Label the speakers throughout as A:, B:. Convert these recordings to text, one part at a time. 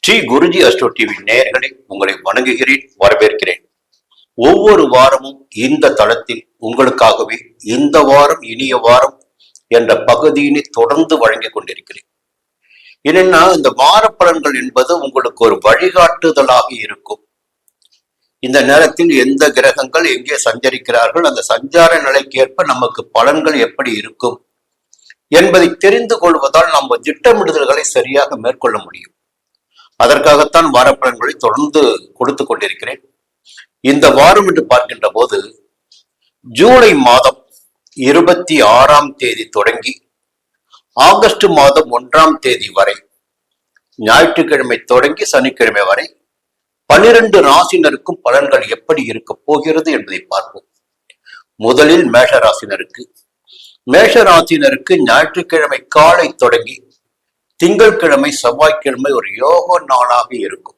A: Sri Guruji astro TV நேயர்களை உங்களை வணங்குகிறேன், வரவேற்கிறேன். ஒவ்வொரு வாரமும் இந்த தளத்தில் உங்களுக்காகவே இந்த வாரம் இனிய வாரம் என்ற பகுதியினை தொடர்ந்து வழங்கிக் கொண்டிருக்கிறேன். என்னன்னா, இந்த வார பலன்கள் என்பது உங்களுக்கு ஒரு வழிகாட்டுதலாக இருக்கும். இந்த நேரத்தில் எந்த கிரகங்கள் எங்கே சஞ்சரிக்கிறார்கள், அந்த சஞ்சார நிலைக்கேற்ப நமக்கு பலன்கள் எப்படி இருக்கும் என்பதை தெரிந்து கொள்வதால் நம்ம திட்டமிடுதல்களை சரியாக மேற்கொள்ள முடியும். அதற்காகத்தான் வார பலன்களை தொடர்ந்து கொடுத்து கொண்டிருக்கிறேன். இந்த வாரம் என்று பார்க்கின்ற போது ஜூலை மாதம் 26ஆம் தேதி தொடங்கி ஆகஸ்ட் மாதம் 1ஆம் தேதி வரை, ஞாயிற்றுக்கிழமை தொடங்கி சனிக்கிழமை வரை 12 ராசினருக்கும் பலன்கள் எப்படி இருக்க போகிறது என்பதை பார்ப்போம். முதலில் மேஷ ராசினருக்கு ஞாயிற்றுக்கிழமை காலை தொடங்கி திங்கட்கிழமை செவ்வாய்க்கிழமை ஒரு யோக நாளாக இருக்கும்.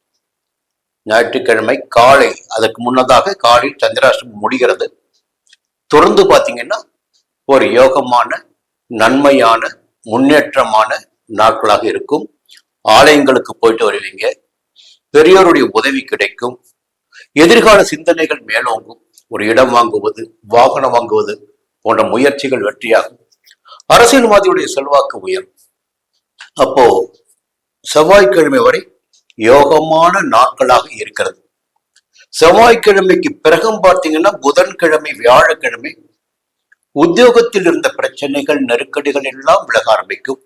A: ஞாயிற்றுக்கிழமை காலை, அதற்கு முன்னதாக காலையில் சந்திராஷ்டமம் முடிகிறது. தொடர்ந்து பார்த்தீங்கன்னா ஒரு யோகமான நன்மையான முன்னேற்றமான நாட்களாக இருக்கும். ஆலயங்களுக்கு போயிட்டு வருவீங்க, பெரியோருடைய உதவி கிடைக்கும், எதிர்கால சிந்தனைகள் மேலோங்கும், ஒரு இடம் வாங்குவது, வாகனம் வாங்குவது போன்ற முயற்சிகள் வெற்றியாகும். அரசியல்வாதியுடைய செல்வாக்கு உயரும். அப்போ செவ்வாய்க்கிழமை வரை யோகமான நாட்களாக இருக்கிறது. செவ்வாய்க்கிழமைக்கு பிறகும் பார்த்தீங்கன்னா புதன்கிழமை வியாழக்கிழமை உத்தியோகத்தில் இருந்த பிரச்சனைகள் நெருக்கடிகள் எல்லாம் விலக ஆரம்பிக்கும்.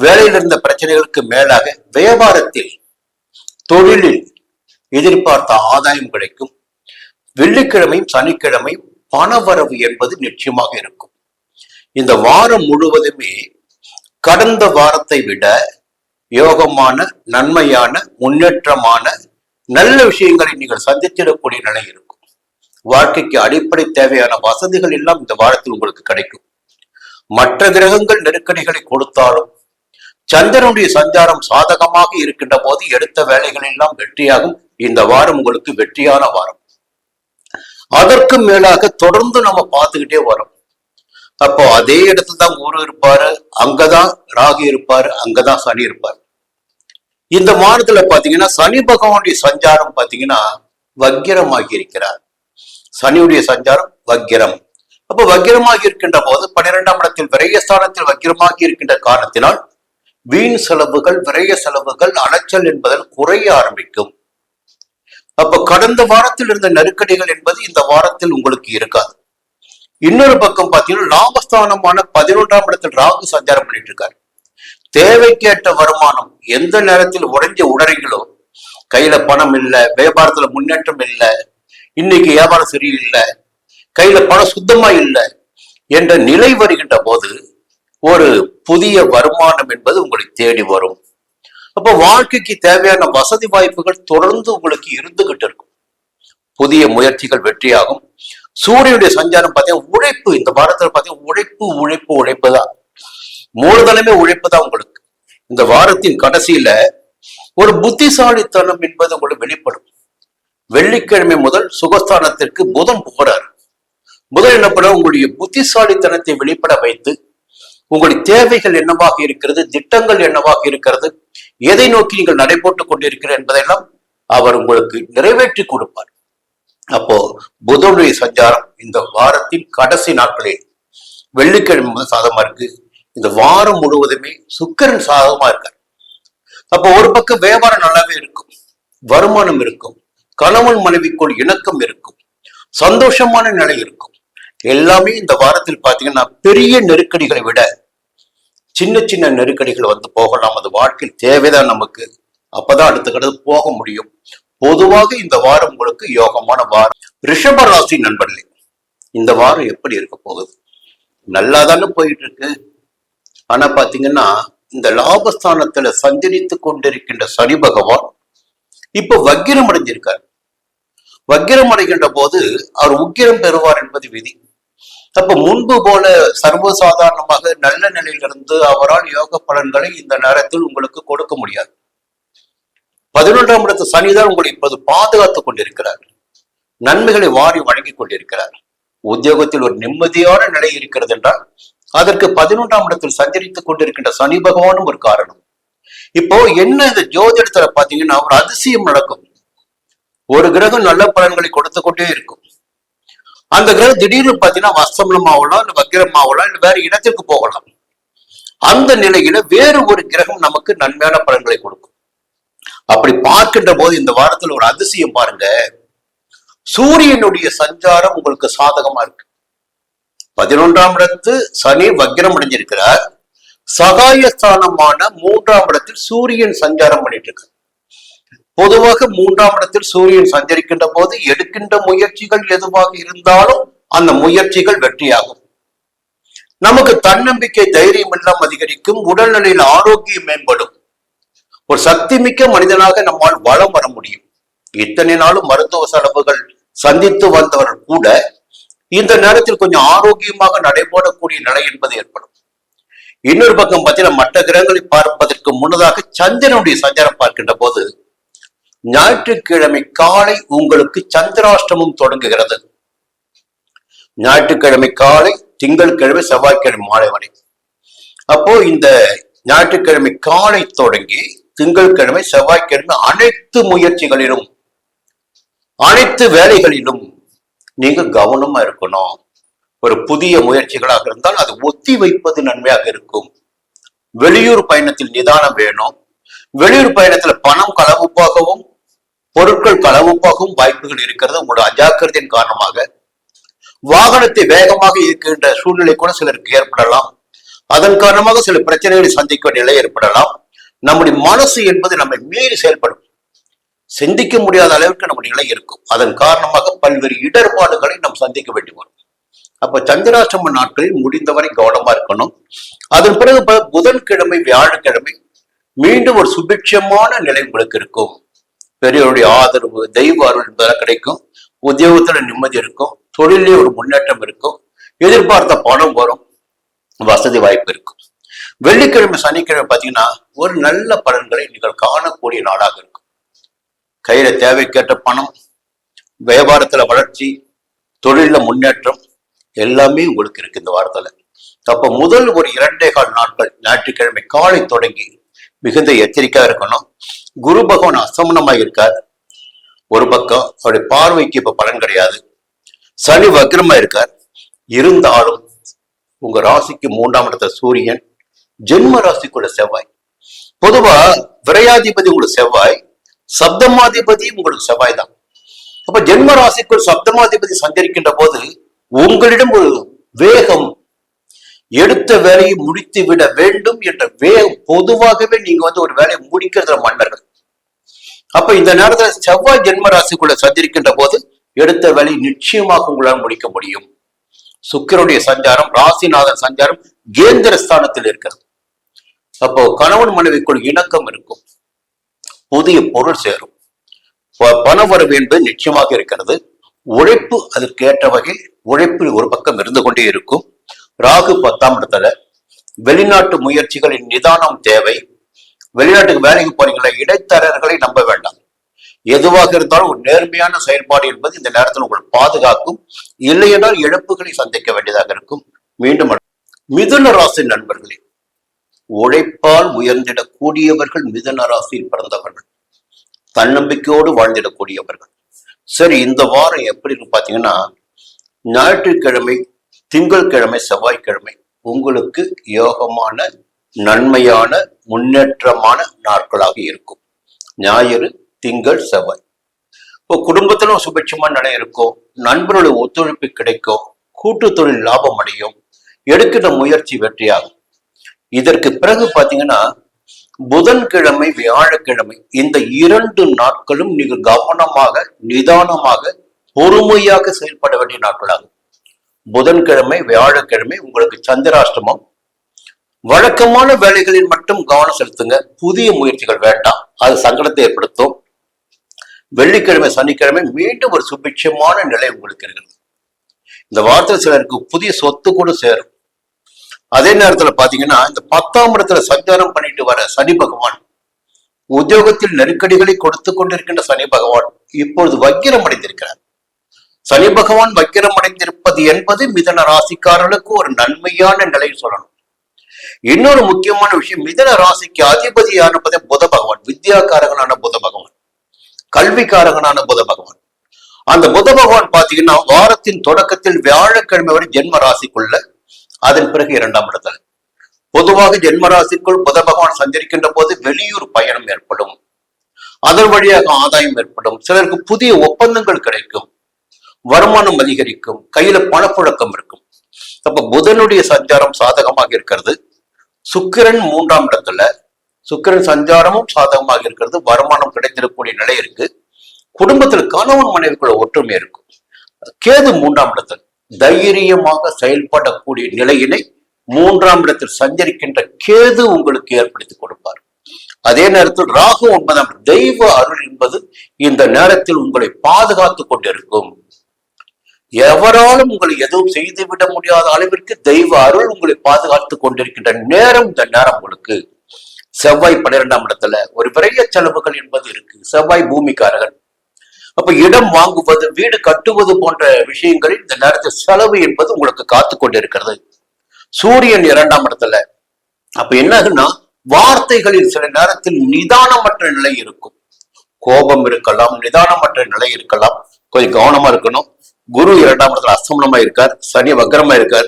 A: வேலையில் இருந்த பிரச்சனைகளுக்கு மேலாக வியாபாரத்தில் தொழிலில் எதிர்பார்த்த ஆதாயம் கிடைக்கும். வெள்ளிக்கிழமையும் சனிக்கிழமையும் பணவரவு என்பது நிச்சயமாக இருக்கும். இந்த வாரம் முழுவதுமே கடந்த வாரத்தை விட யோகமான நன்மையான முன்னேற்றமான நல்ல விஷயங்களை நீங்கள் சந்தித்திடக்கூடிய நிலை இருக்கும். வாழ்க்கைக்கு அடிப்படை தேவையான வசதிகள் எல்லாம் இந்த வாரத்தில் உங்களுக்கு கிடைக்கும். மற்ற கிரகங்கள் நெருக்கடிகளை கொடுத்தாலும் சந்திரனுடைய சஞ்சாரம் சாதகமாக இருக்கின்ற போது எடுத்த வேலைகள் எல்லாம் வெற்றியாகும். இந்த வாரம் உங்களுக்கு வெற்றியான வாரம். அதற்கு மேலாக தொடர்ந்து நம்ம பார்த்துக்கிட்டே வரோம். அப்போ அதே இடத்துல தான் குரு இருப்பாரு, அங்கதான் ராகு இருப்பாரு, அங்கதான் சனி இருப்பாரு. இந்த மாதத்துல பாத்தீங்கன்னா சனி பகவானுடைய சஞ்சாரம் பாத்தீங்கன்னா வக்கிரமாகி இருக்கிறார். சனியுடைய சஞ்சாரம் வக்கிரம். அப்ப வக்கிரமாகி இருக்கின்ற போது 12ஆம் இடத்தில் விரயஸ்தானத்தில் வக்கிரமாகி இருக்கின்ற காரணத்தினால் வீண் செலவுகள், விரய செலவுகள், அலைச்சல் என்பதில் குறைய ஆரம்பிக்கும். அப்ப கடந்த வாரத்தில் இருந்த நெருக்கடிகள் என்பது இந்த வாரத்தில் உங்களுக்கு இருக்காது. இன்னொரு பக்கம் பார்த்தீங்கன்னா லாபஸ்தானமான 11ஆம் இடத்தில் ராகு சஞ்சாரம் பண்ணிட்டு இருக்காரு. தேவைக்கேற்ற வருமானம் எந்த நேரத்தில் உடறீங்களோ, கையில பணம் இல்லை, வியாபாரத்துல முன்னேற்றம் இல்லை, இன்னைக்கு வியாபாரம் சரியில்லை, கையில பணம் சுத்தமா இல்லை என்ற நிலை வருகின்ற போது ஒரு புதிய வருமானம் என்பது உங்களை தேடி வரும். அப்போ வாழ்க்கைக்கு தேவையான வசதி வாய்ப்புகள் தொடர்ந்து உங்களுக்கு இருந்துகிட்டு இருக்கும். புதிய முயற்சிகள் வெற்றியாகும். சூரியனுடைய சஞ்சாரம் பார்த்தீங்கன்னா உழைப்பு, இந்த வாரத்தில் பார்த்தீங்கன்னா உழைப்பு தான், மூலதனமே உழைப்பு தான் உங்களுக்கு. இந்த வாரத்தின் கடைசியில ஒரு புத்திசாலித்தனம் என்பது உங்களுக்கு வெளிப்படும். வெள்ளிக்கிழமை முதல் சுகஸ்தானத்திற்கு புதன் போகிறார். புதன் என்ன பண்ண, உங்களுடைய புத்திசாலித்தனத்தை வெளிப்பட வைத்து உங்களுடைய தேவைகள் என்னவாக இருக்கிறது, திட்டங்கள் என்னவாக இருக்கிறது, எதை நோக்கி நீங்கள் நடைபோட்டுக் கொண்டிருக்கிறீர்கள் என்பதெல்லாம் அவர் உங்களுக்கு நிறைவேற்றி கொடுப்பார். அப்போ புதனுடைய சஞ்சாரம் இந்த வாரத்தின் கடைசி நாட்களில் வெள்ளிக்கிழமை முதல் சாதகமா இருக்கு. இந்த வாரம் முழுவதுமே சுக்கிரன் சாதகமா இருக்கார். அப்போ ஒரு பக்கம் வியாபாரம் நல்லாவே இருக்கும், வருமானம் இருக்கும், கணவன் மனைவிக்குள் இணக்கம் இருக்கும், சந்தோஷமான நிலை இருக்கும். எல்லாமே இந்த வாரத்தில் பாத்தீங்கன்னா பெரிய நெருக்கடிகளை விட சின்ன சின்ன நெருக்கடிகள் வந்து போகலாம். அது வாழ்க்கையில் தேவைதான் நமக்கு. அப்பதான் அடுத்த கடந்து போக முடியும். பொதுவாக இந்த வாரம் உங்களுக்கு யோகமான வாரம். ரிஷப ராசி நண்பர்களே, இந்த வாரம் எப்படி இருக்க போகுது? நல்லா தானே போயிட்டு இருக்கு. ஆனா பாத்தீங்கன்னா இந்த லாபஸ்தானத்துல சஞ்சரித்து கொண்டிருக்கின்ற சனி பகவான் இப்ப வக்கிரம் அடைஞ்சிருக்கார். வக்கிரம் அடைகின்ற போது அவர் உக்கிரம் பெறுவார் என்பது விதி. அப்ப முன்பு போல சர்வசாதாரணமாக நல்ல நிலையிலிருந்து அவரால் யோக பலன்களை இந்த நேரத்தில் உங்களுக்கு கொடுக்க முடியாது. 11ஆம் இடத்து சனிதான் உங்களை இப்போது பாதுகாத்துக் கொண்டிருக்கிறார். நன்மைகளை வாரி வழங்கி கொண்டிருக்கிறார். உத்தியோகத்தில் ஒரு நிம்மதியான நிலை இருக்கிறது என்றால் அதற்கு 11ஆம் இடத்தில் சஞ்சரித்துக் கொண்டிருக்கின்ற சனி பகவானும் ஒரு காரணம். இப்போ என்ன இந்த ஜோதிடத்துல பாத்தீங்கன்னா ஒரு அதிசயம் நடக்கும். ஒரு கிரகம் நல்ல பலன்களை கொடுத்து கொண்டே இருக்கும். அந்த கிரகம் திடீர்னு பாத்தீங்கன்னா அஸ்தமனம் ஆகலாம், இல்ல வக்கிரம் ஆகலாம், இல்ல வேற இடத்திற்கு போகலாம். அந்த நிலையில வேறு ஒரு கிரகம் நமக்கு நன்மையான பலன்களை கொடுக்கும். அப்படி பார்க்கின்ற போது இந்த வாரத்தில் ஒரு அதிசயம் பாருங்க. சூரியனுடைய சஞ்சாரம் உங்களுக்கு சாதகமா இருக்கு. 11ஆம் இடத்து சனி வக்கிரம் அடைஞ்சிருக்கிறார். சகாயஸ்தானமான 3ஆம் இடத்தில் சூரியன் சஞ்சாரம் பண்ணிட்டு இருக்கு. பொதுவாக 3ஆம் இடத்தில் சூரியன் சஞ்சரிக்கின்ற போது எடுக்கின்ற முயற்சிகள் எதுவாக இருந்தாலும் அந்த முயற்சிகள் வெற்றியாகும். நமக்கு தன்னம்பிக்கை, தைரியம் எல்லாம் அதிகரிக்கும். உடல்நிலையில் ஆரோக்கியம் மேம்படும். ஒரு சக்தி மிக்க மனிதனாக நம்மால் வளம் வர முடியும். இத்தனை நாளும் மருத்துவ செலவுகள் சந்தித்து வந்தவர்கள் கூட இந்த நேரத்தில் கொஞ்சம் ஆரோக்கியமாக நடைபெறக்கூடிய நிலை என்பது ஏற்படும். இன்னொரு பக்கம் பார்த்தீங்கன்னா மற்ற கிரகங்களை பார்ப்பதற்கு முன்னதாக சந்திரனுடைய சஞ்சாரம் பார்க்கின்ற போது ஞாயிற்றுக்கிழமை காலை உங்களுக்கு சந்திராஷ்டமம் தொடங்குகிறது. ஞாயிற்றுக்கிழமை காலை, திங்கட்கிழமை, செவ்வாய்க்கிழமை மாலை வரை. அப்போ இந்த ஞாயிற்றுக்கிழமை காலை தொடங்கி திங்கட்கிழமை, செவ்வாய்க்கிழமை அனைத்து முயற்சிகளிலும், அனைத்து வேலைகளிலும் நீங்க கவனமா இருக்கணும். ஒரு புதிய முயற்சிகளாக இருந்தால் அது ஒத்தி வைப்பது நன்மையாக இருக்கும். வெளியூர் பயணத்தில் நிதானம் வேணும். வெளியூர் பயணத்துல பணம் களவுப்பாகவும் பொருட்கள் களவுப்பாகவும் வாய்ப்புகள் இருக்கிறது. உங்களோட அஜாக்கிரதையின் காரணமாக வாகனத்தை வேகமாக இருக்கின்ற சூழ்நிலை கூட சிலருக்கு ஏற்படலாம். அதன் காரணமாக சில பிரச்சனைகளை சந்திக்க நிலை ஏற்படலாம். நம்முடைய மனசு என்பது நம்மை மீறி செயல்படும். சிந்திக்க முடியாத அளவுக்கு நம்முடைய நிலை இருக்கும். அதன் காரணமாக பல்வேறு இடர்பாடுகளை நாம் சந்திக்க வேண்டி வரும். அப்ப சந்திராஷ்டம நாட்களில் முடிந்தவரை கவனமா இருக்கணும். அதன் பிறகு புதன்கிழமை, வியாழக்கிழமை மீண்டும் ஒரு சுபிட்சமான நிலை உங்களுக்கு இருக்கும். பெரியவருடைய ஆதரவு, தெய்வ அருள் என்பதெல்லாம் கிடைக்கும். உத்தியோகத்துல நிம்மதி இருக்கும். தொழிலே ஒரு முன்னேற்றம் இருக்கும். எதிர்பார்த்த பணம் வரும். வசதி வாய்ப்பு இருக்கும். வெள்ளிக்கிழமை, சனிக்கிழமை பார்த்தீங்கன்னா ஒரு நல்ல பலன்களை நீங்கள் காணக்கூடிய நாளாக இருக்கும். கையில தேவைக்கேற்ற பணம், வியாபாரத்துல வளர்ச்சி, தொழில முன்னேற்றம் எல்லாமே உங்களுக்கு இருக்கு இந்த வாரத்துல. அப்ப முதல் ஒரு 2.25 நாட்கள் ஞாயிற்றுக்கிழமை காலை தொடங்கி மிகுந்த எச்சரிக்கையா இருக்கணும். குரு பகவான் அஸ்தமனமாக இருக்கார். ஒரு பக்கம் அவருடைய பார்வைக்கு இப்ப பலன் கிடையாது. சனி வக்ரமா இருக்கார். இருந்தாலும் உங்க ராசிக்கு 3ஆம் இடத்துல சூரியன், ஜென்ம ராசிக்குள்ள செவ்வாய். பொதுவா விரையாதிபதி உங்களுக்கு செவ்வாய், சப்தமாதிபதி உங்களுக்கு செவ்வாய் தான். அப்ப ஜென்ம ராசிக்குள் சப்தமாதிபதி சஞ்சரிக்கின்ற போது உங்களிடம் ஒரு வேகம், எடுத்த வேலையை முடித்து விட வேண்டும் என்ற வேகம். பொதுவாகவே நீங்க ஒரு வேலையை முடிக்கிறதுல மன்னர்கள். அப்ப இந்த நேரத்துல செவ்வாய் ஜென்ம ராசிக்குள்ள சஞ்சரிக்கின்ற போது எடுத்த வேலையை நிச்சயமாக உங்களால் முடிக்க முடியும். சுக்கிரனுடைய சஞ்சாரம், ராசிநாதன் சஞ்சாரம் கேந்திர ஸ்தானத்தில் இருக்கிறது. அப்போ கணவன் மனைவிக்குள் இணக்கம் இருக்கும். புதிய பொருள் சேரும். பண வரவு என்பது நிச்சயமாக இருக்கிறது. உழைப்பு அதற்கேற்ற வகையில் உழைப்பு ஒரு பக்கம் இருந்து கொண்டே இருக்கும். ராகு 10ஆம் இடத்துல. வெளிநாட்டு முயற்சிகளின் நிதானம் தேவை. வெளிநாட்டுக்கு வேலைக்கு போறீங்களா, இடைத்தரகர்களை நம்ப வேண்டாம். எதுவாக இருந்தாலும் ஒரு நேர்மையான செயல்பாடு என்பது இந்த நேரத்தில் உங்கள் பாதுகாக்கும். இல்லையென்றால் இழப்புகளை சந்திக்க வேண்டியதாக இருக்கும். மீண்டும் மிதுன ராசி நண்பர்களே, உழைப்பால் உயர்ந்திடக்கூடியவர்கள் மிதுன ராசியில் பிறந்தவர்கள், தன்னம்பிக்கையோடு வாழ்ந்திடக்கூடியவர்கள். சரி, இந்த வாரம் எப்படி பாத்தீங்கன்னா ஞாயிற்றுக்கிழமை, திங்கட்கிழமை, செவ்வாய்க்கிழமை உங்களுக்கு யோகமான, நன்மையான, முன்னேற்றமான நாட்களாக இருக்கும். ஞாயிறு, திங்கள், செவ்வாய். இப்போ குடும்பத்திலும் சுபிட்சமான நிலை இருக்கும். நண்பர்களுடைய ஒத்துழைப்பு கிடைக்கும். கூட்டு தொழில் லாபம் அடையும். எடுக்கிற முயற்சி வெற்றியாகும். இதற்கு பிறகு பாத்தீங்கன்னா புதன்கிழமை, வியாழக்கிழமை இந்த 2 நாட்களும் நீங்கள் கவனமாக, நிதானமாக, பொறுமையாக செயல்பட வேண்டிய நாட்களாகும். புதன்கிழமை, வியாழக்கிழமை உங்களுக்கு சந்திராஷ்டமம். வழக்கமான வேலைகளில் மட்டும் கவனம் செலுத்துங்க. புதிய முயற்சிகள் வேண்டாம், அது சங்கடத்தை ஏற்படுத்தும். வெள்ளிக்கிழமை, சனிக்கிழமை மீண்டும் ஒரு சுபிட்சமான நிலை உங்களுக்கு இருக்கிறது. இந்த வாரத்தில் சிலருக்கு புதிய சொத்து கூட சேரும். அதே நேரத்துல பாத்தீங்கன்னா இந்த 10ஆம் இடத்துல சஞ்சாரம் பண்ணிட்டு வர சனி பகவான், உத்தியோகத்தில் நெருக்கடிகளை கொடுத்து கொண்டிருக்கின்ற சனி பகவான் இப்பொழுது வக்கிரம் அடைந்திருக்கிறார். சனி பகவான் வக்கிரம் அடைந்திருப்பது என்பது மிதுன ராசிக்காரர்களுக்கு ஒரு நன்மையான நிலையை சொல்லணும். இன்னொரு முக்கியமான விஷயம், மிதன ராசிக்கு அதிபதியான புத பகவான், வித்யாகாரகனான புத பகவான், கல்விக்காரகனான புத பகவான். அந்த புத பகவான் பாத்தீங்கன்னா வாரத்தின் தொடக்கத்தில் வியாழக்கிழமை வரை ஜென்ம ராசிக்குள்ள, அதன் பிறகு 2ஆம் இடத்துல. பொதுவாக ஜென்ம ராசிக்குள் புத பகவான் சஞ்சரிக்கின்ற போது வெளியூர் பயணம் ஏற்படும், அதன் வழியாக ஆதாயம் ஏற்படும், சிலருக்கு புதிய ஒப்பந்தங்கள் கிடைக்கும், வருமானம் அதிகரிக்கும், கையில பணப்புழக்கம் இருக்கும். அப்ப புதனுடைய சஞ்சாரம் சாதகமாக இருக்கிறது. சுக்கிரன் 3ஆம் இடத்துல, சுக்கிரன் சஞ்சாரமும் சாதகமாக இருக்கிறது, வருமானம் கிடைத்திருக்கக்கூடிய நிலை இருக்கு. குடும்பத்தில் கணவன் மனைவிக்குள்ள ஒற்றுமை இருக்கும். கேது 3ஆம் இடத்தில் தைரியமாக செயல்படக்கூடிய நிலையினை 3ஆம் இடத்தில் சஞ்சரிக்கின்ற கேது உங்களுக்கு ஏற்படுத்தி கொடுப்பார். அதே நேரத்தில் ராகு 9ஆம் தெய்வ அருள் என்பது இந்த நேரத்தில் உங்களை பாதுகாத்து கொண்டிருக்கும். எவராலும் உங்களை எதுவும் செய்துவிட முடியாத அளவிற்கு தெய்வ அருள் உங்களை பாதுகாத்து கொண்டிருக்கின்ற நேரம் இந்த நேரம் உங்களுக்கு. செவ்வாய் 12ஆம் இடத்துல ஒரு விரைய செலவுகள் என்பது இருக்கு. செவ்வாய் பூமிக்காரர்கள். அப்ப இடம் வாங்குவது, வீடு கட்டுவது போன்ற விஷயங்களில் இந்த நேரத்தில் செலவு என்பது உங்களுக்கு காத்து கொண்டிருக்கிறது. சூரியன் 2ஆம் இடத்துல. அப்ப என்ன வார்த்தைகளில் சில நேரத்தில் நிதானமற்ற நிலை இருக்கும். கோபம் இருக்கலாம், நிதானமற்ற நிலை இருக்கலாம், கொஞ்சம் கவனமா இருக்கணும். குரு 2ஆம் இடத்துல அஸ்தமனமா இருக்கார், சனி வக்ரமா இருக்கார்.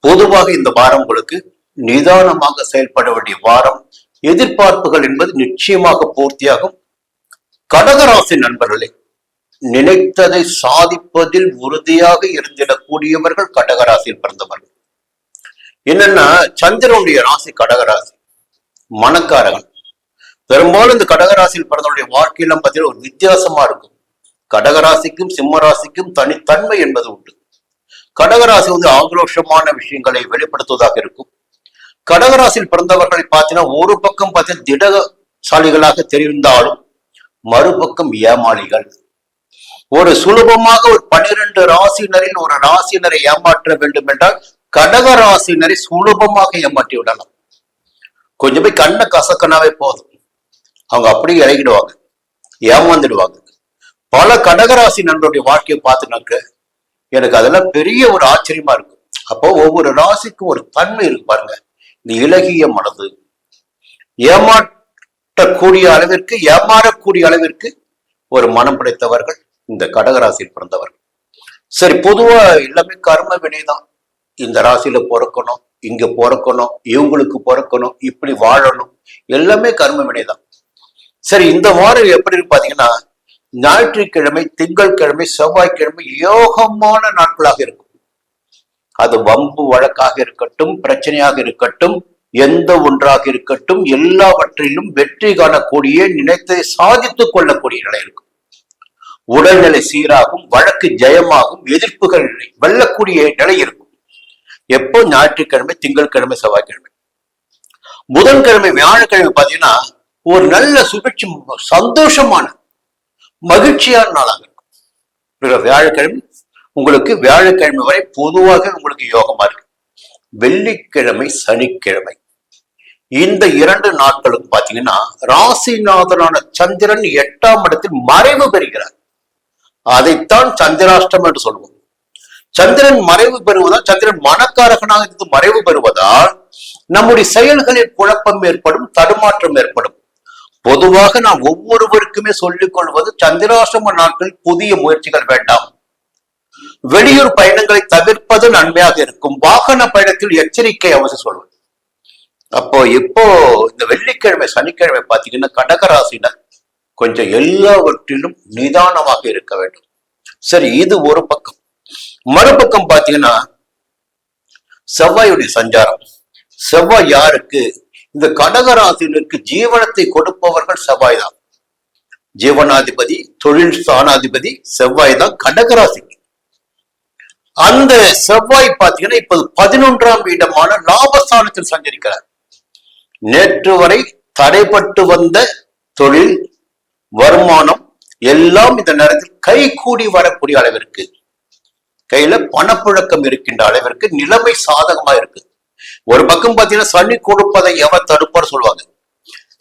A: பொதுவாக இந்த வாரம் உங்களுக்கு நிதானமாக செயல்பட வேண்டிய வாரம். எதிர்பார்ப்புகள் என்பது நிச்சயமாக பூர்த்தியாகும். கடகராசி நண்பர்களே, நினைத்ததை சாதிப்பதில் உறுதியாக இருந்திடக்கூடியவர்கள் கடகராசியில் பிறந்தவர்கள். என்னன்னா, சந்திரனுடைய ராசி கடகராசி, மனக்காரகன். பெரும்பாலும் இந்த கடகராசியில் பிறந்தவருடைய வாழ்க்கையில பார்த்தீங்கன்னா ஒரு வித்தியாசமா இருக்கும். கடகராசிக்கும் சிம்ம ராசிக்கும் தனித்தன்மை என்பது உண்டு. கடகராசி ஆக்ரோஷமான விஷயங்களை வெளிப்படுத்துவதாக இருக்கும். கடகராசியில் பிறந்தவர்களை பார்த்தீங்கன்னா ஒரு பக்கம் பார்த்தீங்கன்னா திடசாலிகளாக தெரிந்தாலும் மறுபக்கம் ஏமாளிகள். ஒரு சுலபமாக ஒரு 12 ராசினரில் ஒரு ராசினரை ஏமாற்ற வேண்டும் என்றால் கடக ராசினரை சுலபமாக ஏமாற்றி விடலாம். கொஞ்சம் போய் கண்ணை கசக்கனாவே போதும், அவங்க அப்படியே இறங்கிடுவாங்க, ஏமாந்துடுவாங்க. பல கடகராசி நண்பருடைய வாழ்க்கையை பார்த்துனாக்க எனக்கு அதெல்லாம் பெரிய ஒரு ஆச்சரியமா இருக்கு. அப்போ ஒவ்வொரு ராசிக்கும் ஒரு தன்மை இருக்கு பாருங்க. இந்த இலகிய மனது, ஏமாற்றக்கூடிய அளவிற்கு, ஏமாறக்கூடிய அளவிற்கு ஒரு மனம் படைத்தவர்கள் இந்த கடகராசியில் பிறந்தவர்கள். சரி, பொதுவா எல்லாமே கர்ம வினைதான். இந்த ராசியில பிறக்கணும், இங்க பிறக்கணும், இவங்களுக்கு பிறக்கணும், இப்படி வாழணும், எல்லாமே கர்ம வினைதான். சரி, இந்த வாரம் எப்படி இருக்கு பாத்தீங்கன்னா, ஞாயிற்றுக்கிழமை, திங்கட்கிழமை, செவ்வாய்க்கிழமை யோகமான நாட்களாக இருக்கும். அது வம்பு வழக்காக இருக்கட்டும், பிரச்சனையாக இருக்கட்டும், எந்த ஒன்றாக இருக்கட்டும், எல்லாவற்றிலும் வெற்றி காணக்கூடிய, நினைத்தை சாதித்துக் கொள்ளக்கூடிய நிலை இருக்கும். உடல்நிலை சீராகும், வழக்கு ஜெயமாகும், எதிர்ப்புகள் வெல்லக்கூடிய நிலை இருக்கும். எப்போ? ஞாயிற்றுக்கிழமை, திங்கட்கிழமை, செவ்வாய்க்கிழமை. புதன்கிழமை, வியாழக்கிழமை பாத்தீங்கன்னா ஒரு நல்ல சுபிட்சி, சந்தோஷமான மகிழ்ச்சியான நாளாக இருக்கும். வியாழக்கிழமை உங்களுக்கு, வியாழக்கிழமை வரை பொதுவாக உங்களுக்கு யோகமா இருக்கு. வெள்ளிக்கிழமை, சனிக்கிழமை, இந்த 2 நாட்களும் பாத்தீங்கன்னா ராசிநாதனான சந்திரன் 8ஆம் இடத்தில் மறைவு பெறுகிறார். அதைத்தான் சந்திராஷ்டம் என்று சொல்லுவோம். சந்திரன் மறைவு பெறுவதால், சந்திரன் மனக்காரகனாக இருந்து மறைவு பெறுவதால் நம்முடைய செயல்களில் குழப்பம் ஏற்படும், தடுமாற்றம் ஏற்படும். பொதுவாக நாம் ஒவ்வொருவருக்குமே சொல்லிக் கொள்வது, சந்திராஷ்டம நாட்களில் புதிய முயற்சிகள் வேண்டாம், வெளியூர் பயணங்களை தவிர்ப்பது நன்மையாக இருக்கும், வாகன பயணத்தில் எச்சரிக்கை அவசியம் சொல்வது. அப்போ இப்போ இந்த வெள்ளிக்கிழமை, சனிக்கிழமை பாத்தீங்கன்னா கடகராசினர் கொஞ்சம் எல்லாவற்றிலும் நிதானமாக இருக்க வேண்டும். சரி, இது ஒரு பக்கம். மறுபக்கம் பாத்தீங்கன்னா செவ்வாயுடைய சஞ்சாரம். செவ்வாய் யாருக்கு? இந்த கடகராசினருக்கு ஜீவனத்தை கொடுப்பவர்கள் செவ்வாய் தான். ஜீவனாதிபதி, தொழில் ஸ்தானாதிபதி செவ்வாய் தான் கடகராசிக்கு. அந்த செவ்வாய் பாத்தீங்கன்னா இப்போது 11ஆம் இடமான லாபஸ்தானத்தில் சஞ்சரிக்கிறார். நேற்று வரை தடைப்பட்டு வந்த தொழில், வருமானம் எல்லாம் இந்த நேரத்தில் கை கூடி வரக்கூடிய அளவிற்கு, கையில பணப்புழக்கம் இருக்கின்ற அளவிற்கு நிலைமை சாதகமா இருக்கு. ஒரு பக்கம் பாத்தீங்கன்னா சனி கொடுப்பதை எவர் தடுப்பார் சொல்லுவாங்க.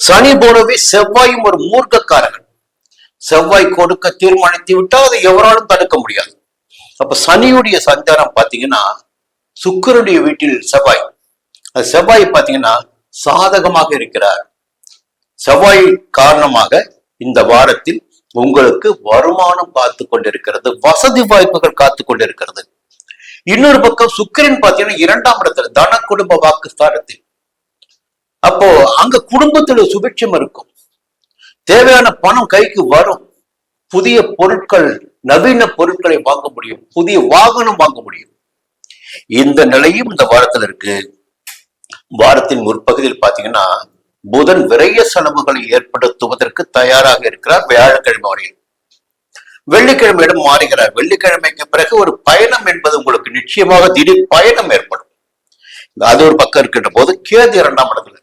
A: சனி போலவே செவ்வாயும் ஒரு மூர்க்கக்காரர்கள். செவ்வாய் கொடுக்க தீர்மானித்து விட்டால் அதை எவராலும் தடுக்க முடியாது. அப்ப சனியுடைய சஞ்சாரம் பாத்தீங்கன்னா சுக்கிரனுடைய வீட்டில் செவ்வாய், அது செவ்வாய் பாத்தீங்கன்னா சாதகமாக இருக்கிறார். செவ்வாய் காரணமாக இந்த வாரத்தில் உங்களுக்கு வருமானம் காத்து கொண்டிருக்கிறது, வசதி வாய்ப்புகள் காத்து கொண்டிருக்கிறது. இன்னொரு பக்கம் சுக்கிரன் பாத்தீங்கன்னா 2ஆம் இடத்துல தன குடும்ப வாக்குஸ்தானத்தில். அப்போ அங்க குடும்பத்துல சுபிட்சம் இருக்கும், தேவையான பணம் கைக்கு வரும், புதிய பொருட்கள் நவீன பொருட்களை வாங்க முடியும், புதிய வாகனம் வாங்க முடியும். இந்த நிலையும் இந்த வாரத்தில் இருக்கு. வாரத்தின் முற்பகுதியில் பாத்தீங்கன்னா புதன் விரைய செலவுகளை ஏற்படுத்துவதற்கு தயாராக இருக்கிறார் வியாழக்கிழமை வரையில். வெள்ளிக்கிழமையிடம் மாறுகிறார். வெள்ளிக்கிழமைக்கு பிறகு ஒரு பயணம் என்பது உங்களுக்கு நிச்சயமாக திடீர் பயணம் ஏற்படும். அது ஒரு பக்கம் இருக்கின்ற போது கேது 2ஆம் இடத்துல.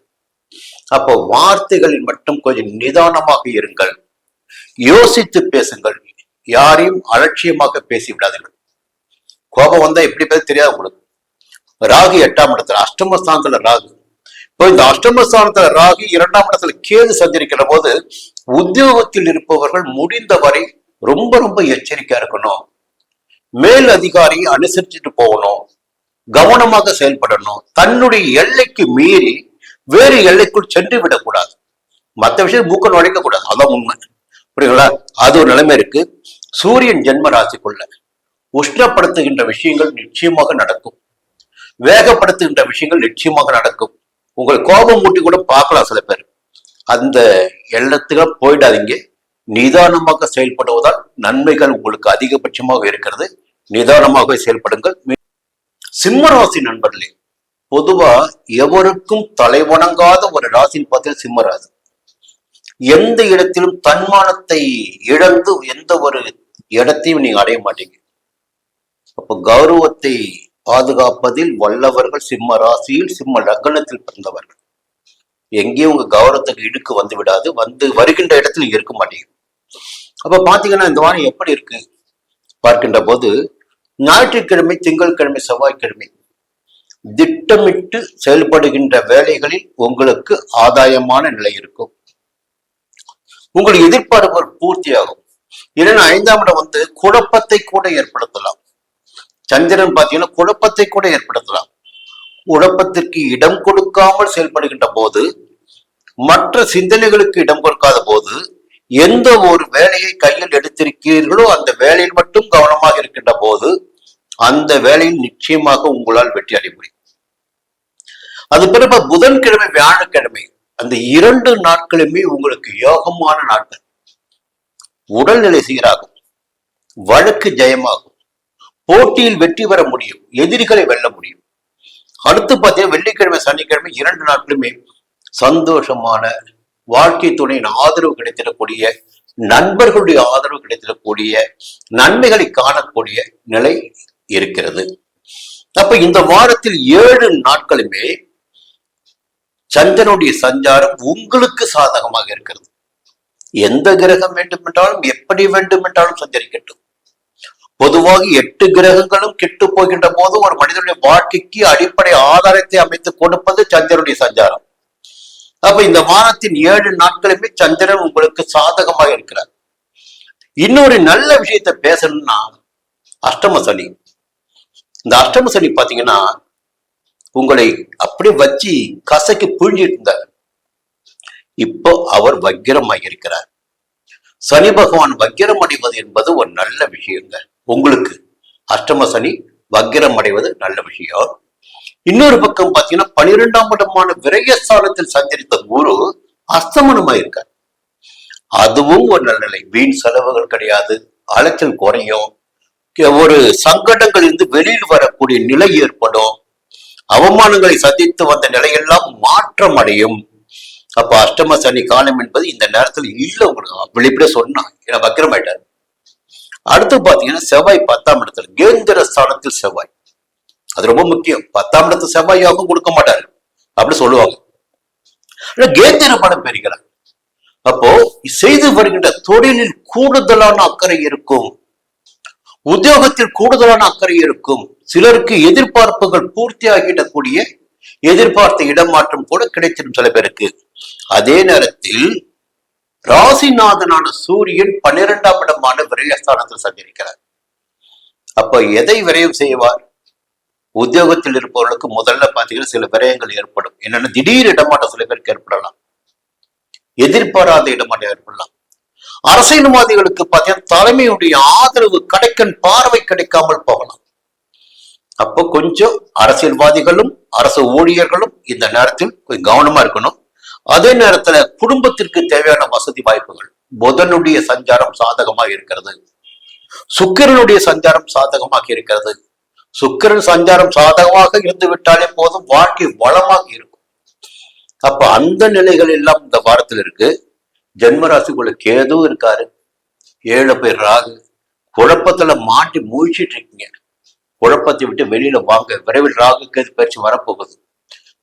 A: அப்போ வார்த்தைகளில் மட்டும் கொஞ்சம் நிதானமாக இருங்கள், யோசித்து பேசுங்கள், யாரையும் அலட்சியமாக பேசி விடாதீர்கள். கோபம் வந்தா எப்படி பேச தெரியாது உங்களுக்கு. ராகு 8ஆம் இடத்துல, அஷ்டமஸ்தானத்துல ராகு. இப்போ இந்த அஷ்டமஸ்தானத்துல ராகு 2ஆம் இடத்துல கேது சஞ்சரிக்கிற போது உத்தியோகத்தில் இருப்பவர்கள் முடிந்தவரை ரொம்ப ரொம்ப எச்சரிக்கையா இருக்கணும். மேல் அதிகாரியை அனுசரிச்சுட்டு போகணும், கவனமாக செயல்படணும். தன்னுடைய எல்லைக்கு மீறி வேறு எல்லைக்குள் சென்று விடக்கூடாது. மற்ற விஷயம் மூக்க நுழைக்க கூடாது, அதான் உண்மை. புரியுங்களா? அது ஒரு நிலைமை இருக்கு. சூரியன் ஜென்ம ராசிக்குள்ள உஷ்ணப்படுத்துகின்ற விஷயங்கள் நிச்சயமாக நடக்கும், வேகப்படுத்துகின்ற விஷயங்கள் நிச்சயமாக நடக்கும். உங்கள் கோபம் மூட்டி கூட பார்க்கலாம் சில பேர். அந்த எண்ணத்துக்கு போயிடாதீங்க, நிதானமாக செயல்படுவதால் நன்மைகள் உங்களுக்கு அதிகபட்சமாக இருக்கிறது. நிதானமாக செயல்படுங்கள். சிம்ம ராசி நண்பர்களே, பொதுவா எவருக்கும் தலைவணங்காத ஒரு ராசின்னு பார்த்தீங்கன்னா சிம்ம ராசி. எந்த இடத்திலும் தன்மானத்தை இழந்து எந்த ஒரு இடத்தையும் நீங்க அடைய மாட்டீங்க. அப்ப கௌரவத்தை பாதுகாப்பதில் வல்லவர்கள் சிம்ம ராசியில் சிம்ம லக்னத்தில் பிறந்தவர்கள். எங்கேயும் உங்க கௌரவத்துக்கு இடுக்கு வந்து விடாது, வந்து வருகின்ற இடத்துல இருக்க மாட்டீங்க. அப்ப பாத்தீங்கன்னா இந்த வாரம் எப்படி இருக்கு பார்க்கின்ற போது, ஞாயிற்றுக்கிழமை, திங்கட்கிழமை, செவ்வாய்க்கிழமை திட்டமிட்டு செயல்படுகின்ற வேலைகளில் உங்களுக்கு ஆதாயமான நிலை இருக்கும். உங்களுக்கு எதிர்பார்ப்புகள் பூர்த்தியாகும். இல்லைன்னா 5ஆம் இடம் வந்து குழப்பத்தை கூட ஏற்படுத்தலாம். சந்திரன் பாத்தீங்கன்னா குழப்பத்தை கூட ஏற்படுத்தலாம். குழப்பத்திற்கு இடம் கொடுக்காமல் செயல்படுகின்ற போது, மற்ற சிந்தனைகளுக்கு இடம் கொடுக்காத போது, எந்த ஒரு வேலையை கையில் எடுத்திருக்கிறீர்களோ அந்த வேலையில் மட்டும் கவனமாக இருக்கின்ற போது அந்த வேலையில் நிச்சயமாக உங்களால் வெற்றி அடைய முடியும். அது பிறகு புதன்கிழமை, வியாழக்கிழமை அந்த 2 நாட்களுமே உங்களுக்கு யோகமான நாட்கள். உடல்நிலை சீராகும், வழக்கு ஜெயமாகும், போட்டியில் வெற்றி பெற முடியும், எதிரிகளை வெல்ல முடியும். அடுத்து பார்த்தீங்கன்னா வெள்ளிக்கிழமை, சனிக்கிழமை 2 நாட்களுமே சந்தோஷமான வாழ்க்கை துணையின் ஆதரவு கிடைத்திடக்கூடிய, நண்பர்களுடைய ஆதரவு கிடைத்திடக்கூடிய, நன்மைகளை காணக்கூடிய நிலை இருக்கிறது. அப்ப இந்த வாரத்தில் 7 நாட்களுமே சந்திரனுடைய சஞ்சாரம் உங்களுக்கு சாதகமாக இருக்கிறது. எந்த கிரகம் வேண்டுமென்றாலும் எப்படி வேண்டுமென்றாலும் சஞ்சரிக்கட்டும். பொதுவாக 8 கிரகங்களும் கெட்டு போகின்ற போது ஒரு மனிதனுடைய வாழ்க்கைக்கு அடிப்படை ஆதாரத்தை அமைத்து கொடுப்பது சந்திரனுடைய சஞ்சாரம். அப்ப இந்த வாரத்தின் 7 நாட்களுமே சந்திரன் உங்களுக்கு சாதகமாக இருக்கிறார். இன்னொரு நல்ல விஷயத்த பேசணும்னா அஷ்டம சனி. இந்த அஷ்டம சனி பாத்தீங்கன்னா உங்களை அப்படியே வச்சு கசக்கி புழிஞ்சிட்டு இருந்தார். இப்போ அவர் வக்கிரமாக இருக்கிறார். சனி பகவான் வக்கிரம் அடைவது என்பது ஒரு நல்ல விஷயங்க. உங்களுக்கு அஷ்டம சனி வக்கிரம் அடைவது நல்ல விஷயம். இன்னொரு பக்கம் பாத்தீங்கன்னா 12ஆம் இடமான விரயஸ்தானத்தில் சஞ்சரித்த குரு அஸ்தமனமாயிருக்கார். அதுவும் ஒரு நல்ல நிலை. வீண் செலவுகள் கிடையாது, அலைச்சல் குறையும், ஒரு சங்கடங்கள் இருந்து வெளியில் வரக்கூடிய நிலை ஏற்படும், அவமானங்களை சந்தித்து வந்த நிலையெல்லாம் மாற்றம் அடையும். அப்ப அஷ்டம சனி காலம் என்பது இந்த நேரத்தில் இல்ல. உங்களுக்கு வெளிப்பட சொன்னா ஏன்னா வக்கிரம் ஆயிட்டார். அடுத்து பாத்தீங்கன்னா செவ்வாய் 10ஆம் இடத்துல, கேந்திர ஸ்தானத்தில் செவ்வாய். அது ரொம்ப முக்கியம். 10ஆம் இடத்துல செவ்வாய் யாருக்கும் கொடுக்க மாட்டாரு அப்படி சொல்லுவாங்க. கேந்திர பலம் பெறுகிறார். அப்போ செய்து வருகின்ற தொழிலில் கூடுதலான அக்கறை இருக்கும், உத்தியோகத்தில் கூடுதலான அக்கறை இருக்கும். சிலருக்கு எதிர்பார்ப்புகள் பூர்த்தி ஆகிடக்கூடிய எதிர்பார்த்த இடமாற்றம் கூட கிடைச்சிடும் சில பேருக்கு. அதே நேரத்தில் ராசிநாதனான சூரியன் 12ஆம் இடமான விரயஸ்தானத்தில் சஞ்சரிக்கிறார். அப்ப எதை விரயம் செய்வார்? உத்தியோகத்தில் இருப்பவர்களுக்கு முதல்ல பாத்தீங்கன்னா சில விரயங்கள் ஏற்படும். என்னன்னா திடீர் இடமாட்டம் சில பேருக்கு ஏற்படலாம், எதிர்பாராத இடமாட்டம் ஏற்படலாம். அரசியல்வாதிகளுக்கு பார்த்தீங்கன்னா தலைமையுடைய ஆதரவு கிடைக்கும், பார்வை கிடைக்காமல் போகலாம். அப்போ கொஞ்சம் அரசியல்வாதிகளும் அரசு ஊழியர்களும் இந்த நேரத்தில் கொஞ்சம் கவனமா இருக்கணும். அதே நேரத்துல குடும்பத்திற்கு தேவையான வசதி வாய்ப்புகள், புதனுடைய சஞ்சாரம் சாதகமாக இருக்கிறது, சுக்கிரனுடைய சஞ்சாரம் சாதகமாக இருக்கிறது. சுக்கிரன் சஞ்சாரம் சாதகமாக இருந்து விட்டாலே போதும், வாழ்க்கை வளமாக இருக்கும். அப்ப அந்த நிலைகள் எல்லாம் இந்த வாரத்தில் இருக்கு. ஜென்மராசிக்குள்ள கேது இருக்காரு, 7 பேர் ராகு. குழப்பத்துல மாட்டி மூழ்கிட்டு இருக்கீங்க. குழப்பத்தை விட்டு வெளியில வாங்க, விரைவில் ராகு கேது பயிற்சி வரப்போகுது.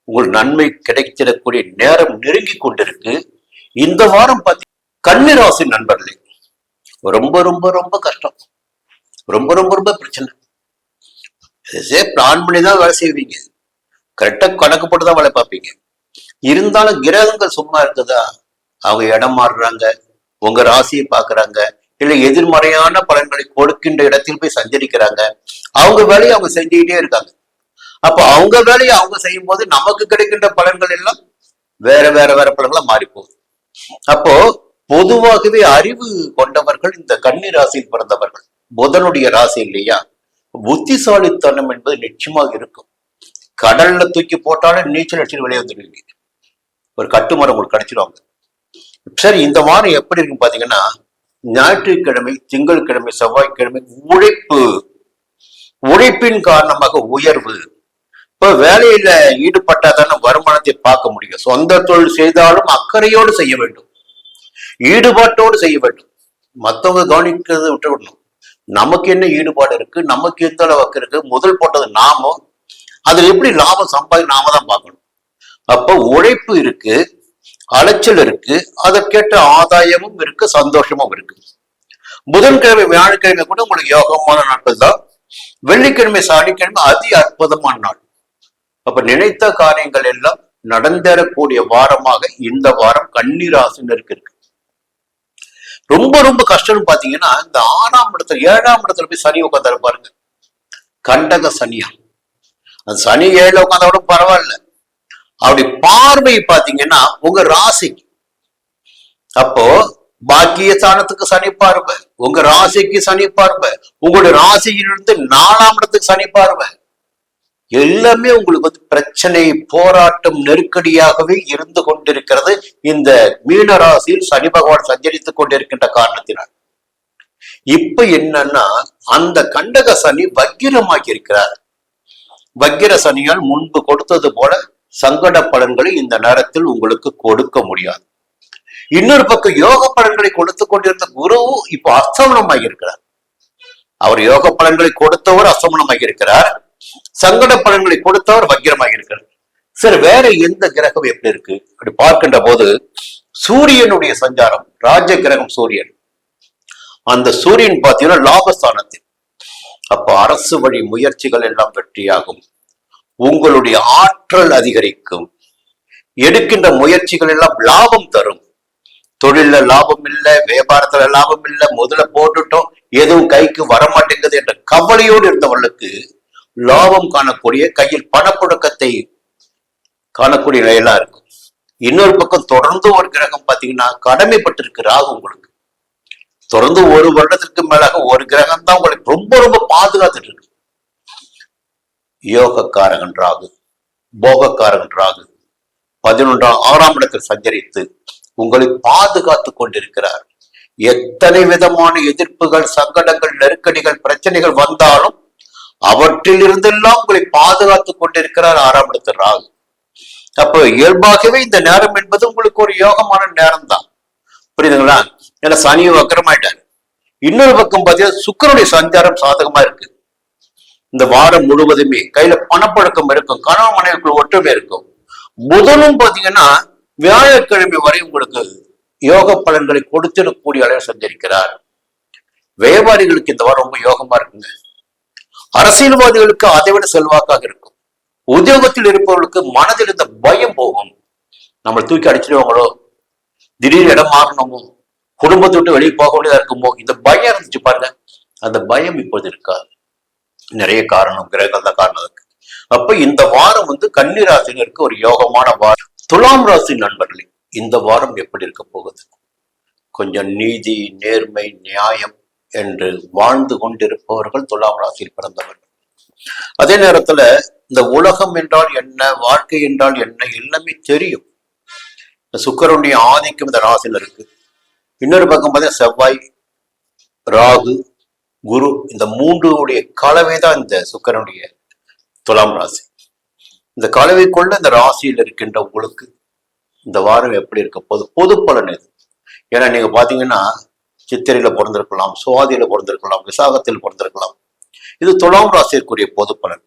A: உங்கள் நன்மை கிடைச்சிடக்கூடிய நேரம் நெருங்கி கொண்டிருக்கு. இந்த வாரம் பார்த்தி கன்னி ராசி நண்பர்களே, ரொம்ப ரொம்ப ரொம்ப கஷ்டம், ரொம்ப ரொம்ப ரொம்ப பிரச்சனை. பிளான் பண்ணி தான் வேலை செய்வீங்க, கரெக்டா கணக்கு போட்டு தான் வேலை பார்ப்பீங்க. இருந்தாலும் கிரகங்கள் சும்மா இருக்குதா? அவங்க இடம் மாறுறாங்க, உங்க ராசியை பாக்குறாங்க, இல்ல எதிர்மறையான பலன்களை கொடுக்கின்ற இடத்தில் போய் சஞ்சரிக்கிறாங்க. அவங்க வேலையை அவங்க செஞ்சுக்கிட்டே இருக்காங்க. அப்ப அவங்க வேலையை அவங்க செய்யும் போது நமக்கு கிடைக்கின்ற பலன்கள் எல்லாம் வேற வேற வேற பலன்களா மாறி போகுது. அப்போ பொதுவாகவே அறிவு கொண்டவர்கள் இந்த கன்னி ராசியில் பிறந்தவர்கள், புதனுடைய ராசி இல்லையா, புத்திசாலித்தனம் என்பது நிச்சயமாக இருக்கும். கடல்ல தூக்கி போட்டாலும் நீச்சல் அடிச்சு வெளியே வந்துடுவீங்க, ஒரு கட்டுமரம் உங்களுக்கு கிடைச்சிடுவாங்க. சரி, இந்த வாரம் எப்படி இருக்குன்னு பாத்தீங்கன்னா, ஞாயிற்றுக்கிழமை, திங்கட்கிழமை, செவ்வாய்க்கிழமை உழைப்பின் காரணமாக உயர்வு. இப்ப வேலையில ஈடுபட்டாதான வருமானத்தை பார்க்க முடியும். சொந்த தொழில் செய்தாலும் அக்கறையோடு செய்ய வேண்டும், ஈடுபாட்டோடு செய்ய வேண்டும். மற்றவங்க கவனிக்கிறத விட்டு விடணும். நமக்கு என்ன ஈடுபாடு இருக்கு, நமக்கு எந்த அளவுக்கு இருக்கு, முதல் போட்டது நாம, அதுல எப்படி லாபம் சம்பாதி நாம தான் பார்க்கணும். அப்ப உழைப்பு இருக்கு, அலைச்சல் இருக்கு, அதற்கேற்ற ஆதாயமும் இருக்கு, சந்தோஷமும் இருக்கு. புதன்கிழமை, வியாழக்கிழமை கூட உங்களுக்கு யோகமான நாட்கள் தான். வெள்ளிக்கிழமை, சனிக்கிழமை அதி அற்புதமான நாள். அப்ப நினைத்த காரியங்கள் எல்லாம் நடந்தேறக்கூடிய வாரமாக இந்த வாரம் கன்னி ராசினருக்கு இருக்கு. ரொம்ப ரொம்ப கஷ்டம்னு பாத்தீங்கன்னா, இந்த 6ஆம் இடத்துல 7ஆம் இடத்துல போய் சனி உட்காந்து பாருங்க, கண்டக சனியா. அந்த சனி 7 உட்காந்தோட பரவாயில்ல, அப்படி பார்வை பாத்தீங்கன்னா உங்க ராசிக்கு. அப்போ பாக்கிய ஸ்தானத்துக்கு சனி பார்வை, உங்க ராசிக்கு சனி பார்வை, உங்களுடைய ராசியிலிருந்து 4ஆம் இடத்துக்கு சனி பார்வை. எல்லாமே உங்களுக்கு பிரச்சனை, போராட்டம், நெருக்கடியாகவே இருந்து கொண்டிருக்கிறது. இந்த மீன ராசியில் சனி பகவான் சஞ்சரித்துக் கொண்டிருக்கின்ற காரணத்தினால் இப்ப என்னன்னா, அந்த கண்டக சனி வக்கிரமாக்கி இருக்கிறார். வக்கிர சனியால் முன்பு கொடுத்தது போல சங்கட பலன்களை இந்த நேரத்தில் உங்களுக்கு கொடுக்க முடியாது. இன்னொரு பக்கம் யோக பலன்களை கொடுத்து கொண்டிருந்த குருவும் இப்ப அஸ்தமனமாகி இருக்கிறார். அவர் யோக பலன்களை கொடுத்தவர் அஸ்தமனமாகி இருக்கிறார், சங்கட பலன்களை கொடுத்தவர் வக்கிரமாகி இருக்கிறார். சரி, வேற எந்த கிரகம் எப்படி இருக்கு அப்படி பார்க்கின்ற போது, சூரியனுடைய சஞ்சாரம், ராஜ கிரகம் சூரியன். அந்த சூரியன் பார்த்தீங்கன்னா லாபஸ்தானத்தில். அப்ப அரசு வழி முயற்சிகள் எல்லாம் வெற்றியாகும், உங்களுடைய ஆற்றல் அதிகரிக்கும், எடுக்கின்ற முயற்சிகள் எல்லாம் லாபம் தரும். தொழில லாபம் இல்லை, வியாபாரத்துல லாபம் இல்லை, முதல்ல போட்டுட்டோம் எதுவும் கைக்கு வரமாட்டேங்குது என்ற கவலையோடு இருந்தவர்களுக்கு லாபம் காணக்கூடிய, கையில் பணப்புழக்கத்தை காணக்கூடிய நிலையெல்லாம் இருக்கும். இன்னொரு பக்கம் தொடர்ந்து ஒரு கிரகம் பாத்தீங்கன்னா கடமைப்பட்டிருக்கு ராகு. உங்களுக்கு தொடர்ந்து 1 வருடத்திற்கு மேலாக ஒரு கிரகம் தான் உங்களுக்கு ரொம்ப ரொம்ப பாதுகாத்துட்டு இருக்கு. யோகக்காரகன் ராகு, போகக்காரகன் ராகு 6ஆம் இடத்தில் சஞ்சரித்து உங்களை பாதுகாத்து கொண்டிருக்கிறார். எத்தனை விதமான எதிர்ப்புகள், சங்கடங்கள், நெருக்கடிகள், பிரச்சனைகள் வந்தாலும் அவற்றில் இருந்தெல்லாம் உங்களை பாதுகாத்து கொண்டிருக்கிறார் 6ஆம் இடத்தில் ராகு. அப்ப இயல்பாகவே இந்த நேரம் என்பது உங்களுக்கு ஒரு யோகமான நேரம் தான். புரியுதுங்களா? ஏன்னா சனியை வக்கரமாயிட்டாரு. இன்னொரு பக்கம் பார்த்தீங்கன்னா சுக்கிரனுடைய சஞ்சாரம் சாதகமா இருக்கு. இந்த வாரம் முழுவதுமே கையில பணப்பழக்கம் இருக்கும், கணவன் மனைவிக்குள் ஒற்றுமை இருக்கும். புதனும் பாத்தீங்கன்னா வியாழக்கிழமை வரை உங்களுக்கு யோக பலன்களை கொடுத்திடக்கூடிய அளவில் சஞ்சரிக்கிறார். வியாபாரிகளுக்கு இந்த வாரம் ரொம்ப யோகமா இருக்குங்க. அரசியல்வாதிகளுக்கு அதை விட செல்வாக்காக இருக்கும். உத்தியோகத்தில் இருப்பவர்களுக்கு மனதில் இருந்த பயம் போகும். நம்மளை தூக்கி அடிச்சிடுவாங்களோ, திடீர் இடம் மாறணுமோ, குடும்பத்தை விட்டு வெளியே போக வேண்டியதா இருக்குமோ, இந்த பயம் இருந்துச்சு பாருங்க. அந்த பயம் இப்போது இருக்காது. நிறைய காரணம், கிரகங்கள் தான் காரணம் இருக்கு. அப்ப இந்த வாரம் கன்னி ராசினருக்கு ஒரு யோகமான வாரம். துலாம் ராசி நண்பர்களே, இந்த வாரம் எப்படி இருக்க போகுது? கொஞ்சம் நீதி, நேர்மை, நியாயம் என்று வாழ்ந்து கொண்டிருப்பவர்கள் துலாம் ராசியில் பிறந்தவர்கள். அதே நேரத்துல இந்த உலகம் என்றால் என்ன, வாழ்க்கை என்றால் என்ன, எல்லாமே தெரியும். சுக்கிரனுடைய ஆதிக்கம் இந்த ராசியில இருக்கு. இன்னொரு பக்கம் பார்த்தா செவ்வாய், ராகு, குரு, இந்த மூன்றுடைய கலவைதான் இந்த சுக்கிரனுடைய துலாம் ராசி. இந்த கலவைக்குள்ள இந்த ராசியில் இருக்கின்ற உங்களுக்கு இந்த வாரம் எப்படி இருக்க போகுது? பொது பலன் இது. ஏன்னா நீங்க பாத்தீங்கன்னா சித்திரையில பிறந்திருக்கலாம், சுவாதியில பிறந்திருக்கலாம், விசாகத்தில் பிறந்திருக்கலாம். இது துலாம் ராசிற்குரிய பொது பலன்.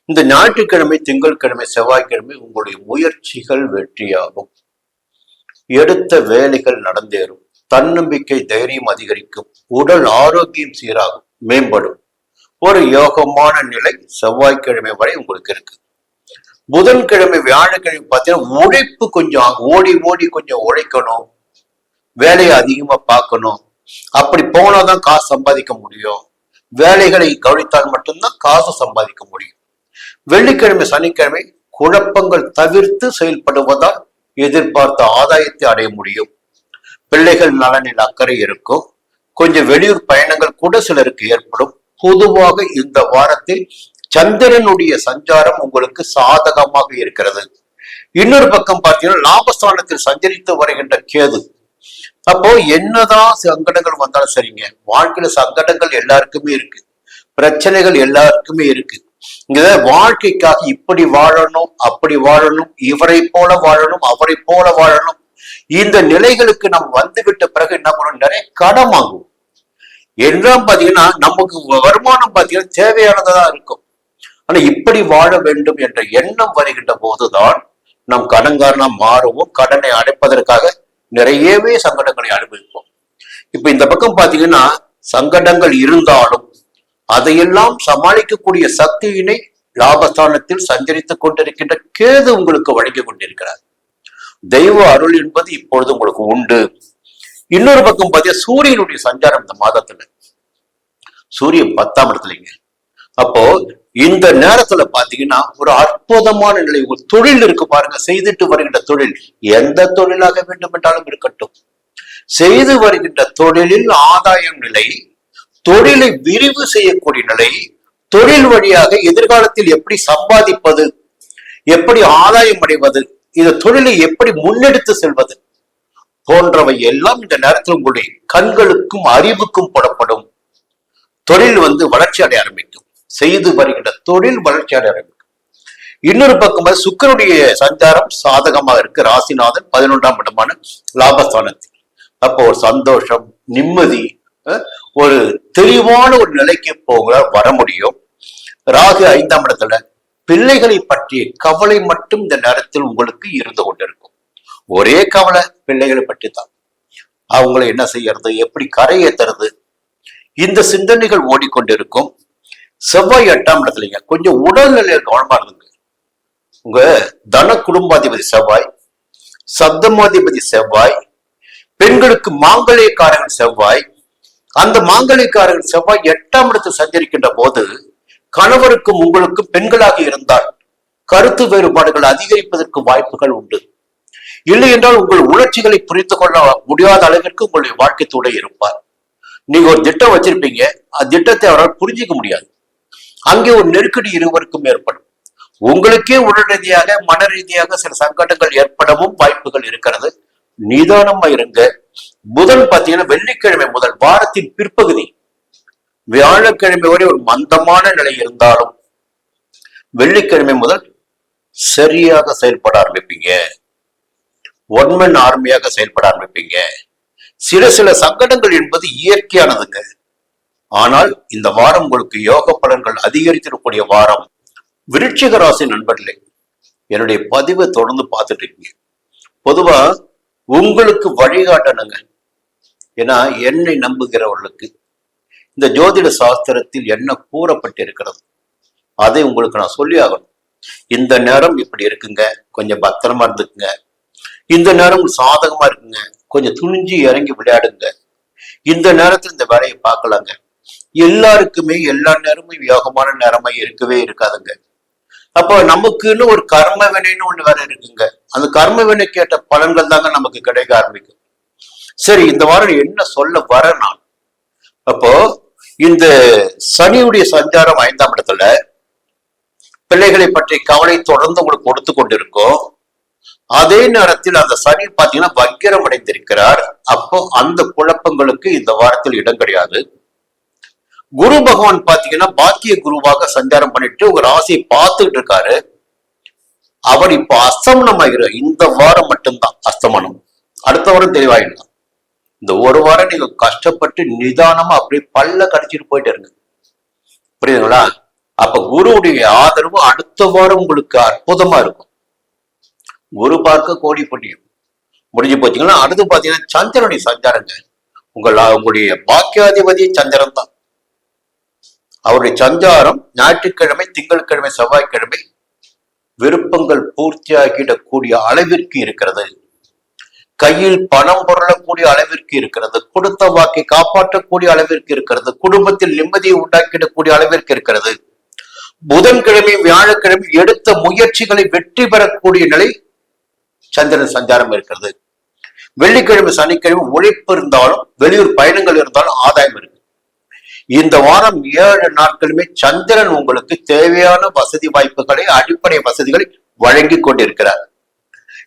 A: இந்த ஞாயிற்றுக்கிழமை, திங்கட்கிழமை, செவ்வாய்க்கிழமை உங்களுடைய முயற்சிகள் வெற்றியாகும். எடுத்த வேலைகள் நடந்தேறும். தன்னம்பிக்கை, தைரியம் அதிகரிக்கும். உடல் ஆரோக்கியம் சீராகும், மேம்படும். ஒரு யோகமான நிலை செவ்வாய்க்கிழமை வரை உங்களுக்கு இருக்கு. புதன்கிழமை, வியாழக்கிழமை பார்த்தீங்கன்னா உழைப்பு கொஞ்சம் ஓடி ஓடி கொஞ்சம் உழைக்கணும், வேலையை அதிகமா பார்க்கணும். அப்படி போனாதான் காசு சம்பாதிக்க முடியும். வேலைகளை கவனித்தால் மட்டும்தான் காசு சம்பாதிக்க முடியும். வெள்ளிக்கிழமை, சனிக்கிழமை குழப்பங்கள் தவிர்த்து செயல்படுவதால் எதிர்பார்த்த ஆதாயத்தை அடைய முடியும். பிள்ளைகள் நலனில் அக்கறை இருக்கும். கொஞ்சம் வெளியூர் பயணங்கள் கூட சிலருக்கு ஏற்படும். பொதுவாக இந்த வாரத்தில் சந்திரனுடைய சஞ்சாரம் உங்களுக்கு சாதகமாக இருக்கிறது. இன்னொரு பக்கம் பார்த்தீங்கன்னா லாபஸ்தானத்தில் சஞ்சரித்து வருகின்ற கேது. அப்போ என்னதான் சங்கடங்கள் வந்தாலும் சரிங்க, வாழ்க்கையில சங்கடங்கள் எல்லாருக்குமே இருக்கு, பிரச்சனைகள் எல்லாருக்குமே இருக்கு. இங்க வாழ்க்கைக்காக இப்படி வாழணும், அப்படி வாழணும், இவரை போல வாழணும், அவரை போல வாழணும், இந்த நிலைகளுக்கு நம்ம வந்துவிட்ட பிறகு என்ன பண்ணணும்? நிறைய கடன் வாங்குவோம். என்றாம் பாத்தீங்கன்னா நமக்கு வருமானம் பாத்தீங்கன்னா தேவையானதான் இருக்கும். ஆனா இப்படி வாழ வேண்டும் என்ற எண்ணம் வருகின்ற போதுதான் நம் கடன்காரனா மாறுவோம். கடனை அடைப்பதற்காக நிறையவே சங்கடங்களை அனுபவிப்போம். இப்ப இந்த பக்கம் பாத்தீங்கன்னா சங்கடங்கள் இருந்தாலும் அதையெல்லாம் சமாளிக்கக்கூடிய சக்தியினை லாபஸ்தானத்தில் சஞ்சரித்துக் கொண்டிருக்கின்ற கேது உங்களுக்கு வழங்கி கொண்டிருக்கிறார். தெய்வ அருள் என்பது இப்பொழுது உங்களுக்கு உண்டு. இன்னொரு பக்கம் பார்த்தீங்கன்னா சூரியனுடைய சஞ்சாரம் இந்த மாதத்துல, சூரியன் 10ஆம் இடத்துலங்க. அப்போ இந்த நேரத்துல பாத்தீங்கன்னா ஒரு அற்புதமான நிலை. ஒரு தொழில் இருக்கு பாருங்க, செய்துட்டு வருகின்ற தொழில், எந்த தொழிலாக வேண்டும் என்றாலும் இருக்கட்டும், செய்து வருகின்ற தொழிலில் ஆதாயம் நிலை, தொழிலை விரிவு செய்யக்கூடிய நிலை, தொழில் வழியாக எதிர்காலத்தில் எப்படி சம்பாதிப்பது, எப்படி ஆதாயம் அடைவது, இந்த தொழிலை எப்படி முன்னெடுத்து செல்வது போன்றவை எல்லாம் இந்த நேரத்தில் உங்களுடைய கண்களுக்கும் அறிவுக்கும் புலப்படும். தொழில் வளர்ச்சி அடைய ஆரம்பிக்கும். செய்து வருகின்ற தொழில் வளர்ச்சி அடைய ஆரம்பிக்கும். இன்னொரு பக்கம் சுக்கிரனுடைய சஞ்சாரம் சாதகமாக இருக்கு. ராசிநாதன் 11ஆம் இடமான லாபஸ்தானத்தில். அப்போ ஒரு சந்தோஷம், நிம்மதி, ஒரு தெளிவான ஒரு நிலைக்கு வர முடியும். ராகு 5ஆம் இடத்துல. பிள்ளைகளை பற்றிய கவலை மட்டும் இந்த நேரத்தில் உங்களுக்கு இருந்து கொண்டிருக்கும். ஒரே கவலை பிள்ளைகளை பற்றி தான். அவங்களை என்ன செய்யறது, எப்படி கரையேற்றுறது, இந்த சிந்தனைகள் ஓடிக்கொண்டிருக்கும். செவ்வாய் 8ஆம் இடத்துலங்க. கொஞ்சம் உடல்நிலையில் கவனமா இருந்துங்க. உங்க தன குடும்பாதிபதி செவ்வாய், சப்தமாதிபதி செவ்வாய், பெண்களுக்கு மாங்கல்யக்காரர்கள் செவ்வாய். அந்த மாங்கல்யக்காரர்கள் செவ்வாய் 8ஆம் இடத்தில் சஞ்சரிக்கின்ற போது கணவருக்கும் உங்களுக்கும் பெண்களாக இருந்தால் கருத்து வேறுபாடுகள் அதிகரிப்பதற்கு வாய்ப்புகள் உண்டு. இல்லை என்றால் உங்கள் உணர்ச்சிகளை புரிந்து கொள்ள முடியாத அளவிற்கு உங்களுடைய வாழ்க்கை துணை இருப்பார். நீங்க ஒரு திட்டம் வச்சிருப்பீங்க, அந்த திட்டத்தை அவரால் புரிஞ்சிக்க முடியாது. அங்கே ஒரு நெருக்கடி இருவருக்கும் ஏற்படும். உங்களுக்கே உடல் ரீதியாக, மன ரீதியாக சில சங்கடங்கள் ஏற்படவும் வாய்ப்புகள் இருக்கிறது. நிதானமா இருங்க. புதன் பாத்தீங்கன்னா வெள்ளிக்கிழமை முதல் வாரத்தின் பிற்பகுதி வியாழக்கிழமை வரை ஒரு மந்தமான நிலை இருந்தாலும் வெள்ளிக்கிழமை முதல் சரியாக செயல்பட ஆரம்பிப்பீங்க. ஒன்மன் ஆர்மியாக செயல்பட ஆரம்பிப்பீங்க. சில சங்கடங்கள் என்பது இயற்கையானதுங்க. ஆனால் இந்த வாரம் உங்களுக்கு யோக பலன்கள் அதிகரித்திருக்கக்கூடிய வாரம். விருச்சிக ராசி நண்பர்களே, என்னுடைய பதிவை தொடர்ந்து பார்த்துட்டு இருக்கீங்க. பொதுவா உங்களுக்கு வழிகாட்டணுங்க. ஏன்னா என்னை நம்புகிறவர்களுக்கு இந்த ஜோதிட சாஸ்திரத்தில் என்ன கூறப்பட்டிருக்கிறது அதை உங்களுக்கு நான் சொல்லி ஆகணும். இந்த நேரம் இப்படி இருக்குங்க, கொஞ்சம் பத்திரமா இருந்துக்குங்க. இந்த நேரம் சாதகமா இருக்குங்க, கொஞ்சம் துணிஞ்சு இறங்கி விளையாடுங்க. இந்த நேரத்தில் இந்த வேலையை பார்க்கலாங்க. எல்லாருக்குமே எல்லா நேரமும் யோகமான நேரமா இருக்கவே இருக்காதுங்க. அப்போ நமக்குன்னு ஒரு கர்ம வினைன்னு ஒண்ணு வேற இருக்குங்க. அந்த கர்ம வினை கேட்ட பலன்கள் தாங்க நமக்கு கிடைக்க ஆரம்பிக்கும். சரி, இந்த வாரம் என்ன சொல்ல வர நான், அப்போ இந்த சனியுடைய சஞ்சாரம் 5ஆம் இடத்துல பிள்ளைகளை பற்றி கவலை தொடர்ந்து உங்களுக்கு கொடுத்து கொண்டிருக்கும். அதே நேரத்தில் அந்த சனி பாத்தீங்கன்னா வக்கிரம் அடைந்திருக்கிறார். அப்போ அந்த குழப்பங்களுக்கு இந்த வாரத்தில் இடம் கிடையாது. குரு பகவான் பாத்தீங்கன்னா பாக்கிய குருவாக சஞ்சாரம் பண்ணிட்டு உங்க ராசியை பார்த்துட்டு இருக்காரு. அவர் இப்போ அஸ்தமனம் ஆகிறார். இந்த வாரம் மட்டும்தான் அஸ்தமனம், அடுத்த வாரம் தெளிவாயிடலாம். இந்த ஒரு வாரம் நீங்க கஷ்டப்பட்டு நிதானமா அப்படியே பல்ல கடிச்சிட்டு போயிட்டு இருங்க. புரியுதுங்களா? அப்ப குருவுடைய ஆதரவு அடுத்த வாரம் உங்களுக்கு அற்புதமா இருக்கும். குரு பார்க்க கோடி புண்ணியம் முடிஞ்சு போச்சுங்கன்னா அடுத்து பாத்தீங்கன்னா சந்திரனுடைய சஞ்சாரங்க. உங்களுடைய பாக்கியாதிபதி சந்திரன் தான். அவருடைய சஞ்சாரம் ஞாயிற்றுக்கிழமை, திங்கட்கிழமை, செவ்வாய்க்கிழமை விருப்பங்கள் பூர்த்தியாகிடக்கூடிய அளவிற்கு இருக்கிறது. கையில் பணம் புரளக்கூடிய அளவிற்கு இருக்கிறது. கொடுத்த வாக்கை காப்பாற்றக்கூடிய அளவிற்கு இருக்கிறது. குடும்பத்தில் நிம்மதியை உண்டாக்கிடக்கூடிய அளவிற்கு இருக்கிறது. புதன்கிழமை, வியாழக்கிழமை எடுத்த முயற்சிகளை வெற்றி பெறக்கூடிய நிலை சந்திரன் சஞ்சாரம் இருக்கிறது. வெள்ளிக்கிழமை, சனிக்கிழமை உழைப்பு இருந்தாலும் வெளியூர் பயணங்கள் இருந்தாலும் ஆதாயம் இருக்கு. இந்த வாரம் 7 நாட்களுமே சந்திரன் உங்களுக்கு தேவையான வசதி வாய்ப்புகளை, அடிப்படை வசதிகளை வழங்கி கொண்டிருக்கிறார்.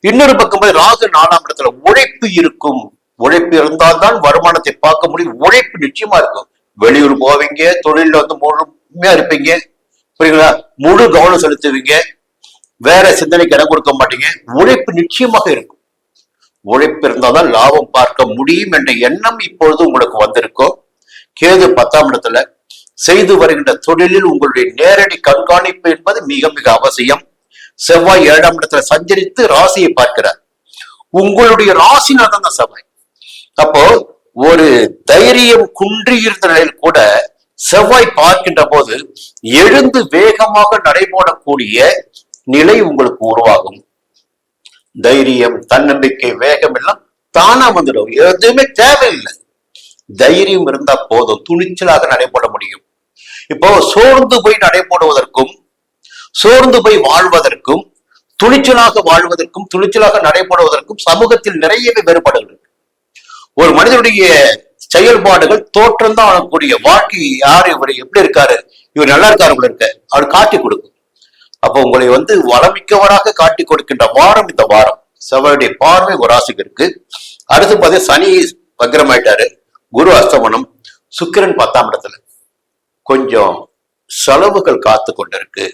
A: இன்னொரு பக்கம் ராகு 4ஆம் இடத்துல உழைப்பு இருக்கும். உழைப்பு இருந்தால்தான் வருமானத்தை பார்க்க முடியும். உழைப்பு நிச்சயமா இருக்கும். வெளியூர் போவீங்க, தொழில முழுமையா இருப்பீங்க, புரியுங்களா? முழு கவனம் செலுத்துவீங்க, வேற சிந்தனைக்கு இடம் கொடுக்க மாட்டீங்க. உழைப்பு நிச்சயமாக இருக்கும். உழைப்பு இருந்தால்தான் லாபம் பார்க்க முடியும் என்ற எண்ணம் இப்பொழுது உங்களுக்கு வந்திருக்கும். கேது 10ஆம் இடத்துல செய்து வருகின்ற தொழிலில் உங்களுடைய நேரடி கண்காணிப்பு என்பது மிக மிக அவசியம். செவ்வாய் 7ஆம் இடத்துல சஞ்சரித்து ராசியை பார்க்கிறார். உங்களுடைய ராசிநாதன் தான் செவ்வாய். அப்போ ஒரு தைரியம் குன்றி இருந்த நிலையில் கூட செவ்வாய் பார்க்கின்ற போது எழுந்து வேகமாக நடைபோடக்கூடிய நிலை உங்களுக்கு உருவாகும். தைரியம், தன்னம்பிக்கை, வேகம் எல்லாம் தானா வந்துடும். எதுவுமே தேவையில்லை. தைரியம் இருந்தா போதும், துணிச்சலாக நடைபோட முடியும். இப்போ சோர்ந்து போய் நடைபோடுவதற்கும், சோர்ந்து போய் வாழ்வதற்கும், துணிச்சலாக வாழ்வதற்கும், துணிச்சலாக நடைபெறுவதற்கும் சமூகத்தில் நிறையவே வேறுபாடுகள் இருக்கு. ஒரு மனிதனுடைய செயல்பாடுகள் தோற்றம் தான் ஆகக்கூடிய வாழ்க்கை. யாரு இவர், எப்படி இருக்காரு, இவர் நல்லா இருக்காரு இருக்க, அவர் காட்டி கொடுக்கும். அப்போ உங்களை வளமிக்கவராக காட்டி கொடுக்கின்ற வாரம் இந்த வாரம். செவ்வாயுடைய பார்வை ஒரு ராசிக்கு இருக்கு. அடுத்து பார்த்தா சனி வக்ரமாயிட்டாரு, குரு அஸ்தமனம், சுக்கிரன் 10ஆம் இடத்துல. கொஞ்சம் செலவுகள் காத்து கொண்டிருக்கு.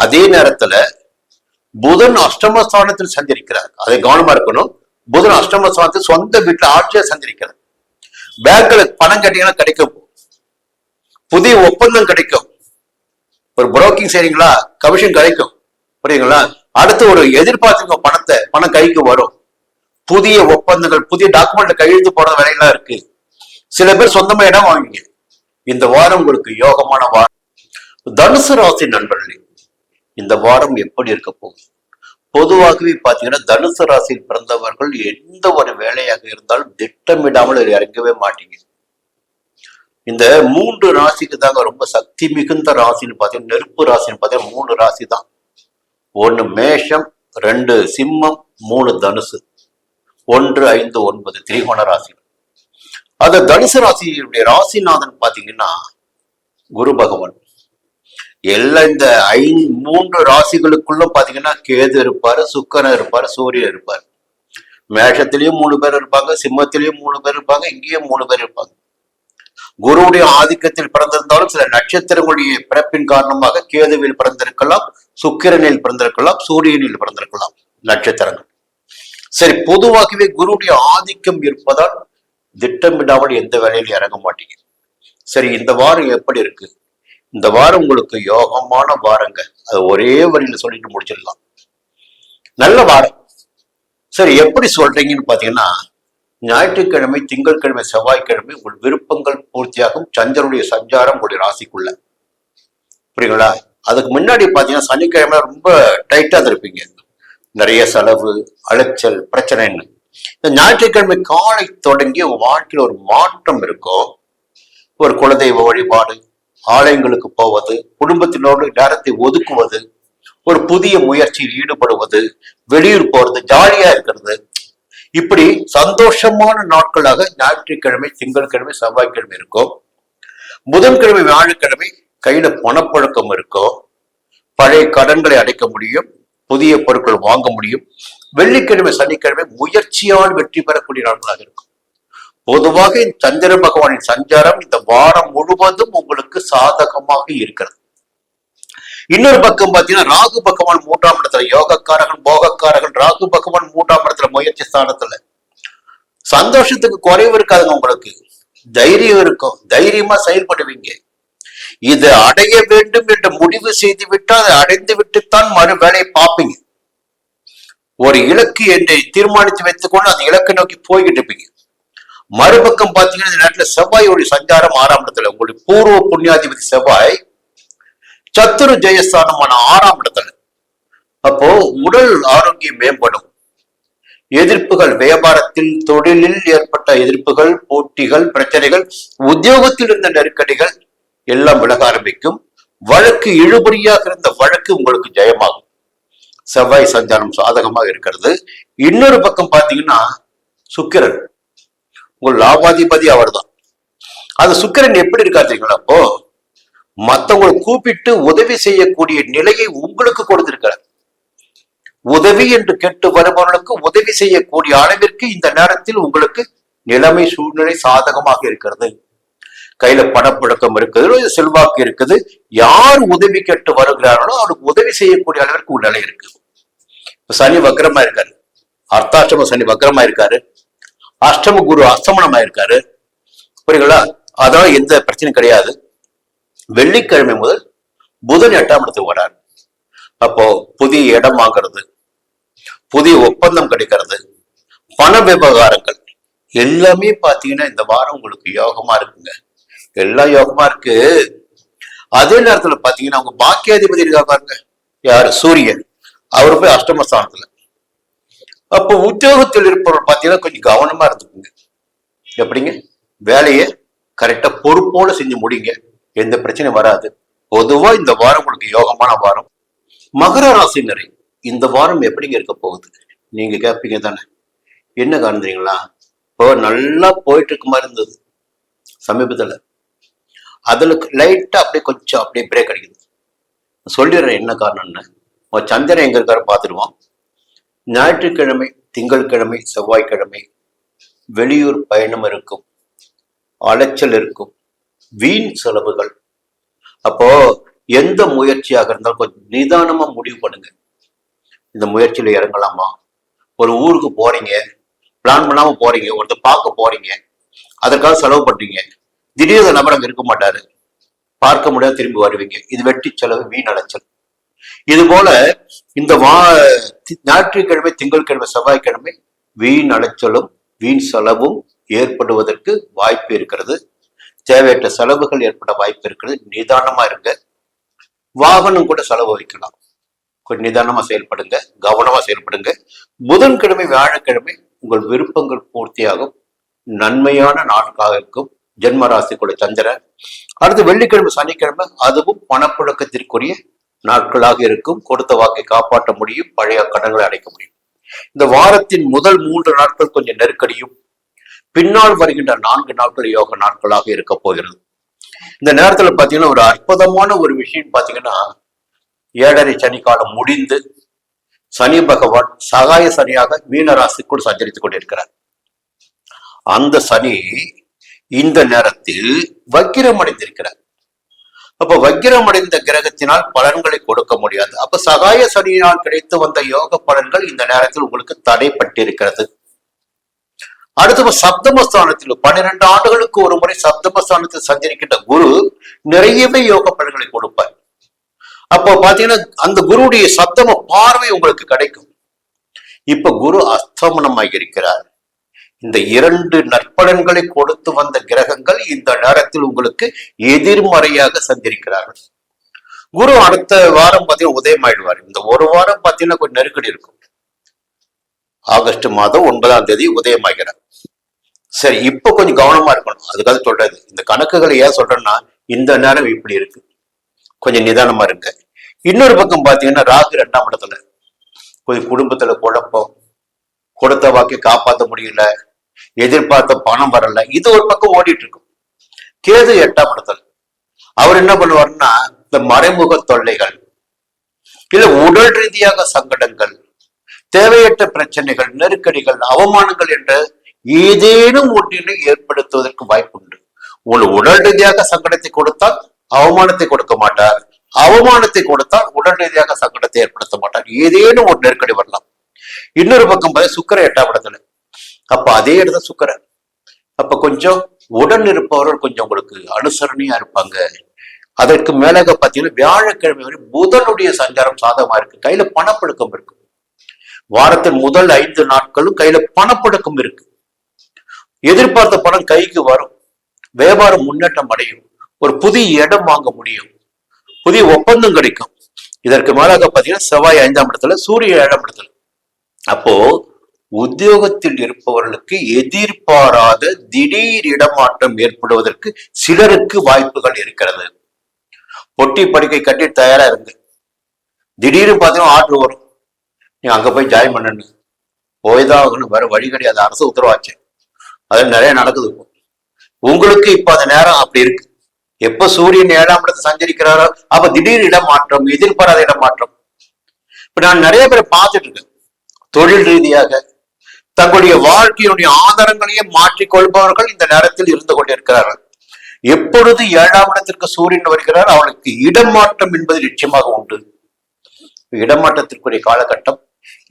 A: அதே நேரத்துல புதன் அஷ்டமஸ்தானத்தில் சஞ்சரிக்கிறார். அதை கவனமா இருக்கணும். புதன் அஷ்டமஸ்தானத்தில் சொந்த வீட்டுல ஆட்சியா சஞ்சரிக்கிறார். பேங்க்ல பணம் கட்டிங்கன்னா கிடைக்கும், புதிய ஒப்பந்தம் கிடைக்கும். ஒரு புரோக்கிங் செய்றீங்களா, கமிஷன் கிடைக்கும், புரியுங்களா? அடுத்து ஒரு எதிர்பார்த்துங்க பணம் கைக்கு வரும். புதிய ஒப்பந்தங்கள், புதிய டாக்குமெண்ட்ல கையெழுத்து போட வேலையெல்லாம் இருக்கு. சில பேர் சொந்தமா இடம் வாங்கிங்க. இந்த வாரம் உங்களுக்கு யோகமான வாரம். தனுசு ராசி நண்பர்களே, இந்த வாரம் எப்படி இருக்க போகுது? பொதுவாகவே பாத்தீங்கன்னா தனுசு ராசியில் பிறந்தவர்கள் எந்த ஒரு வேலையாக இருந்தாலும் திட்டமிடாமல் இறங்கவே மாட்டீங்க. இந்த 3 ராசிக்கு தாங்க ரொம்ப சக்தி மிகுந்த ராசின்னு பாத்தீங்கன்னா, நெருப்பு ராசின்னு பாத்தீங்கன்னா 3 ராசி தான். 1 மேஷம், 2 சிம்மம், 3 தனுசு, 1, 5, 9 திரிகோண ராசி. அந்த தனுசு ராசியுடைய ராசிநாதன் பாத்தீங்கன்னா குரு பகவான். எல்லாம் இந்த 3 ராசிகளுக்குள்ள பாத்தீங்கன்னா கேது இருப்பாரு, சுக்கிரன் இருப்பாரு, சூரியன் இருப்பாரு. மேஷத்திலயும் 3 பேர் இருப்பாங்க, சிம்மத்திலயும் 3 பேர் இருப்பாங்க, இங்கேயும் 3 பேர் இருப்பாங்க. குருவுடைய ஆதிக்கத்தில் பிறந்திருந்தாலும் சில நட்சத்திரங்களுடைய பிறப்பின் காரணமாக கேதுவில் பிறந்திருக்கலாம், சுக்கிரனில் பிறந்திருக்கலாம், சூரியனில் பிறந்திருக்கலாம் நட்சத்திரங்கள். சரி, பொதுவாகவே குருவுடைய ஆதிக்கம் இருப்பதால் திட்டமிடாமல் எந்த வேலையிலும் இறங்க மாட்டீங்க. சரி, இந்த வாரம் எப்படி இருக்கு? இந்த வாரம் உங்களுக்கு யோகமான வாரங்க. அது ஒரே வரியில சொல்லிட்டு முடிச்சிடலாம். நல்ல வாரம். சரி, எப்படி சொல்றீங்கன்னு பாத்தீங்கன்னா, ஞாயிற்றுக்கிழமை, திங்கட்கிழமை, செவ்வாய்க்கிழமை உங்கள் விருப்பங்கள் பூர்த்தியாகும். சந்திரனுடைய சஞ்சாரம் உங்களுடைய ராசிக்குள்ள, புரியுங்களா? அதுக்கு முன்னாடி பாத்தீங்கன்னா சனிக்கிழமை ரொம்ப டைட்டா இருப்பீங்க. நிறைய செலவு, அலைச்சல், பிரச்சனைன்னு. இந்த ஞாயிற்றுக்கிழமை காலை தொடங்கி உங்க வாழ்க்கையில ஒரு மாற்றம் இருக்கும். ஒரு குலதெய்வ வழிபாடு, ஆலயங்களுக்கு போவது, குடும்பத்தினோடு நேரத்தை ஒதுக்குவது, ஒரு புதிய முயற்சியில் ஈடுபடுவது, வெளியூர் போறது, ஜாலியா இருக்கிறது, இப்படி சந்தோஷமான நாட்களாக ஞாயிற்றுக்கிழமை, திங்கட்கிழமை, செவ்வாய்க்கிழமை இருக்கும். புதன்கிழமை, வியாழக்கிழமை கையில பணப்பழக்கம் இருக்கும், பழைய கடன்களை அடைக்க முடியும், புதிய பொருட்கள் வாங்க முடியும். வெள்ளிக்கிழமை, சனிக்கிழமை முயற்சியால் வெற்றி பெறக்கூடிய நாட்களாக இருக்கும். பொதுவாக சந்திர பகவானின் சஞ்சாரம் இந்த வாரம் முழுவதும் உங்களுக்கு சாதகமாக இருக்கிறது. இன்னொரு பக்கம் பாத்தீங்கன்னா ராகு பகவான் 3ஆம் இடத்துல, யோகக்காரகன், போகக்காரகன் ராகு பகவான் 3ஆம் இடத்துல முயற்சி ஸ்தானத்துல. சந்தோஷத்துக்கு குறைவு இருக்காதுங்க, உங்களுக்கு தைரியம் இருக்கும், தைரியமா செயல்படுவீங்க. இதை அடைய வேண்டும் என்று முடிவு செய்து விட்டால் அதை அடைந்து விட்டுத்தான் மறு வேலையை பார்ப்பீங்க. ஒரு இலக்கு என்று தீர்மானித்து வைத்துக்கொண்டு அந்த இலக்கை நோக்கி போய்கிட்டு இருப்பீங்க. மறுபக்கம் பாத்தீங்கன்னா இந்த நேரத்துல செவ்வாயோடைய சஞ்சாரம் 6ஆம் இடத்துல, உங்களுடைய பூர்வ புண்ணியாதிபதி செவ்வாய் சத்துரு ஜெயஸ்தானமான 6ஆம் இடத்துல. அப்போ உடல் ஆரோக்கியம் மேம்படும். எதிர்ப்புகள், வியாபாரத்தில், தொழிலில் ஏற்பட்ட எதிர்ப்புகள், போட்டிகள், பிரச்சனைகள், உத்தியோகத்தில் இருந்த நெருக்கடிகள் எல்லாம் விலக ஆரம்பிக்கும். வழக்கு இழுபறியாக இருந்த வழக்கு உங்களுக்கு ஜெயமாகும். செவ்வாய் சஞ்சாரம் சாதகமாக இருக்கிறது. இன்னொரு பக்கம் பாத்தீங்கன்னா சுக்கிரன் உங்கள் லாபாதிபதி அவர் தான். அது சுக்கிரன் எப்படி இருக்காருங்களா, அப்போ மற்றவங்களை கூப்பிட்டு உதவி செய்யக்கூடிய நிலையை உங்களுக்கு கொடுத்திருக்கிறார். உதவி என்று கேட்டு வருபவர்களுக்கு உதவி செய்யக்கூடிய அளவிற்கு இந்த நேரத்தில் உங்களுக்கு நிலைமை, சூழ்நிலை சாதகமாக இருக்கிறது. கையில பணப்புழக்கம் இருக்குது, செல்வாக்கு இருக்குது. யார் உதவி கேட்டு வருகிறார்களோ அவருக்கு உதவி செய்யக்கூடிய அளவிற்கு ஒரு நிலை இருக்கு. சனி வக்ரமா இருக்காரு, அர்த்தாஷ்டம சனி வக்ரமா இருக்காரு, அஷ்டம குரு அஸ்தமனமா இருக்காரு, புரியுங்களா? அதனால எந்த பிரச்சனையும் கிடையாது. வெள்ளிக்கிழமை முதல் புதன் 8ஆம் இடத்துக்கு வராரு. அப்போ புதிய இடம் வாங்கிறது, புதிய ஒப்பந்தம் கிடைக்கிறது, பண விவகாரங்கள் எல்லாமே பாத்தீங்கன்னா இந்த வாரம் உங்களுக்கு யோகமா இருக்குங்க. எல்லாம் யோகமா இருக்கு. அதே நேரத்துல பாத்தீங்கன்னா அவங்க பாக்கியாதிபதி இருக்கா பாருங்க, யாரு? சூரியன். அவரு போய் அஷ்டமஸ்தானத்துல. அப்போ உத்தியோகத்தில் இருப்பவர்கள் பாத்தீங்கன்னா கொஞ்சம் கவனமா இருந்துக்குங்க. எப்படிங்க? வேலையை கரெக்டா பொறுப்போட செஞ்சு முடிங்க, எந்த பிரச்சனையும் வராது. பொதுவா இந்த வாரம் உங்களுக்கு யோகமான வாரம். மகர ராசினரை இந்த வாரம் எப்படிங்க இருக்க போகுது நீங்க கேட்பீங்க தானே. என்ன காரணீங்களா? இப்போ நல்லா போயிட்டு இருக்க மாதிரி இருந்தது சமீபத்துல, அதுல லைட்டா அப்படியே கொஞ்சம் அப்படியே பிரேக் அடிக்குது. சொல்லிடுறேன் என்ன காரணம்னு. சந்திரன் எங்க இருக்காரு பார்த்துடுவோம். ஞாயிற்றுக்கிழமை, திங்கட்கிழமை, செவ்வாய்க்கிழமை வெளியூர் பயணம் இருக்கும், அலைச்சல் இருக்கும், வீண் செலவுகள். அப்போ எந்த முயற்சியாக இருந்தாலும் கொஞ்சம் நிதானமா முடிவு பண்ணுங்க. இந்த முயற்சியில இறங்கலாமா? ஒரு ஊருக்கு போறீங்க, பிளான் பண்ணாம போறீங்க, ஒருத்தர் பார்க்க போறீங்க, அதற்காக செலவு பண்றீங்க. திடீர்னு நபர் அங்க இருக்க மாட்டாரு, பார்க்க முடியாது, திரும்பி வருவீங்க. இது வெட்டி செலவு, வீண் அலைச்சல். இது போல இந்த ஞாயிற்றுக்கிழமை, திங்கட்கிழமை, செவ்வாய்க்கிழமை வீண் அலைச்சலும் வீண் செலவும் ஏற்படுவதற்கு வாய்ப்பு இருக்கிறது. தேவையற்ற செலவுகள் ஏற்பட வாய்ப்பு இருக்கிறது. நிதானமா இருங்க. வாகனம் கூட செலவு வைக்கலாம். கொஞ்சம் நிதானமா செயல்படுங்க, கவனமா செயல்படுங்க. புதன்கிழமை, வியாழக்கிழமை உங்கள் விருப்பங்கள் பூர்த்தியாகும், நன்மையான நாட்களாக இருக்கும். ஜென்ம ராசிக்குள்ள சந்திரன். அடுத்து வெள்ளிக்கிழமை, சனிக்கிழமை அதுவும் பணப்புழக்கத்திற்குரிய நாட்களாக இருக்கும். கொடுத்த வாக்கை காப்பாற்ற முடியும், பழைய கடன்களை அடைக்க முடியும். இந்த வாரத்தின் முதல் 3 நாட்கள் கொஞ்சம் நெருக்கடியும், பின்னால் வருகின்ற 4 நாட்கள் யோக நாட்களாக இருக்க போகிறது. இந்த நேரத்துல பாத்தீங்கன்னா ஒரு அற்புதமான ஒரு விஷயம் பாத்தீங்கன்னா, 7.5 சனி காலம் முடிந்து சனி பகவான் சகாய சனியாக மீனராசிக்குள் சஞ்சரித்துக் கொண்டிருக்கிறார். அந்த சனி இந்த நேரத்தில் வக்கிரம் அடைந்திருக்கிறார். அப்ப வக்கிரம் அடைந்த கிரகத்தினால் பலன்களை கொடுக்க முடியாது. அப்ப சகாய சனியினால் கிடைத்து வந்த யோக பலன்கள் இந்த நேரத்தில் உங்களுக்கு தடைப்பட்டிருக்கிறது. அடுத்து சப்தமஸ்தானத்தில் 12 ஆண்டுகளுக்கு ஒரு முறை சப்தமஸ்தானத்தில் சஞ்சரிக்கின்ற குரு நிறையவே யோக பலன்களை கொடுப்பார். அப்போ பாத்தீங்கன்னா அந்த குருவுடைய சப்தம பார்வை உங்களுக்கு கிடைக்கும். இப்ப குரு அஸ்தமனமாக இருக்கிறார். இந்த 2 நற்பலன்களை கொடுத்து வந்த கிரகங்கள் இந்த நேரத்தில் உங்களுக்கு எதிர்மறையாக சஞ்சரிக்கிறார்கள். குரு அடுத்த வாரம் பாத்தீங்கன்னா உதயமாயிடுவார். இந்த ஒரு வாரம் பாத்தீங்கன்னா கொஞ்சம் நெருக்கடி இருக்கும். ஆகஸ்ட் மாதம் 9ஆம் தேதி உதயமாகிறார். சரி, இப்ப கொஞ்சம் கவனமா இருக்கணும். அதுக்காக சொல்றது. இந்த கணக்குகளை ஏன் சொல்றேன்னா, இந்த நேரம் இப்படி இருக்கு, கொஞ்சம் நிதானமா இருங்க. இன்னொரு பக்கம் பாத்தீங்கன்னா ராகு 2ஆம் இடத்துல கொஞ்சம் குடும்பத்துல குழப்பம், கொடுத்த வாக்கை காப்பாற்ற முடியல, எதிர்பார்த்த பணம் வரல, இது ஒரு பக்கம் ஓடிட்டு இருக்கும். கேது 8ஆம் இடத்துல அவர் என்ன பண்ணுவாருன்னா இந்த மறைமுக தொல்லைகள், இல்ல உடல் ரீதியாக சங்கடங்கள், தேவையற்ற பிரச்சனைகள், நெருக்கடிகள், அவமானங்கள் என்ற ஏதேனும் ஒன்றினை ஏற்படுத்துவதற்கு வாய்ப்புண்டு. உங்களுக்கு உடல் ரீதியாக சங்கடத்தை கொடுத்தால் அவமானத்தை கொடுக்க மாட்டார், அவமானத்தை கொடுத்தால் உடல் ரீதியாக சங்கடத்தை ஏற்படுத்த மாட்டார். ஏதேனும் ஒரு நெருக்கடி வரலாம். இன்னொரு பக்கம் பார்த்து சுக்கிரன் 8ஆம் இடத்துல, அப்ப அதே இடத்துல சுக்கிரன், அப்ப கொஞ்சம் உடன் இருப்பவர்கள் கொஞ்சம் உங்களுக்கு அனுசரணையா இருப்பாங்க. அதற்கு மேலாக பார்த்தீங்கன்னா வியாழக்கிழமை வரை புதனுடைய சஞ்சாரம் சாதகமா இருக்கு. கையில பணப்புழக்கம் இருக்கு. வாரத்தின் முதல் 5 நாட்களும் கையில பணப்புழக்கம் இருக்கு. எதிர்பார்த்த பணம் கைக்கு வரும், வியாபாரம் முன்னேற்றம் அடையும், ஒரு புதிய இடம் வாங்க முடியும், புதிய ஒப்பந்தம் கிடைக்கும். இதற்கு மேலாக பார்த்தீங்கன்னா செவ்வாய் 5ஆம் இடத்துல, சூரியன் 7ஆம் இடத்துல. அப்போ உத்தியோகத்தில் இருப்பவர்களுக்கு எதிர்பாராத திடீர் இடமாற்றம் ஏற்படுவதற்கு சிலருக்கு வாய்ப்புகள் இருக்கிறது. பொட்டி படுக்கை கட்டி தயாரா இருக்கு. திடீர்னு பார்த்தீங்கன்னா ஆர்டர் வரும், நீ அங்க போய் ஜாயின் பண்ணு, போய்தான் ஆகணும், வேற வழி கிடையாது, அரசு உத்தரவாச்சு. அது நிறைய நடக்குது. உங்களுக்கு இப்ப அந்த நேரம் அப்படி இருக்கு. எப்ப சூரியன் 7ஆம் இடத்தை சஞ்சரிக்கிறாரோ அப்ப திடீர் இடமாற்றம், எதிர்பாராத இடமாற்றம். இப்ப நான் நிறைய பேரை பார்த்துட்டு இருக்கேன். தொழில் ரீதியாக தங்களுடைய வாழ்க்கையினுடைய ஆதாரங்களையே மாற்றிக்கொள்பவர்கள் இந்த நேரத்தில் இருந்து கொண்டிருக்கிறார்கள். எப்பொழுது 7ஆம் இடத்திற்கு சூரியன் வருகிறார் அவனுக்கு இடமாற்றம் என்பது நிச்சயமாக உண்டு. இடமாற்றத்திற்குரிய காலகட்டம்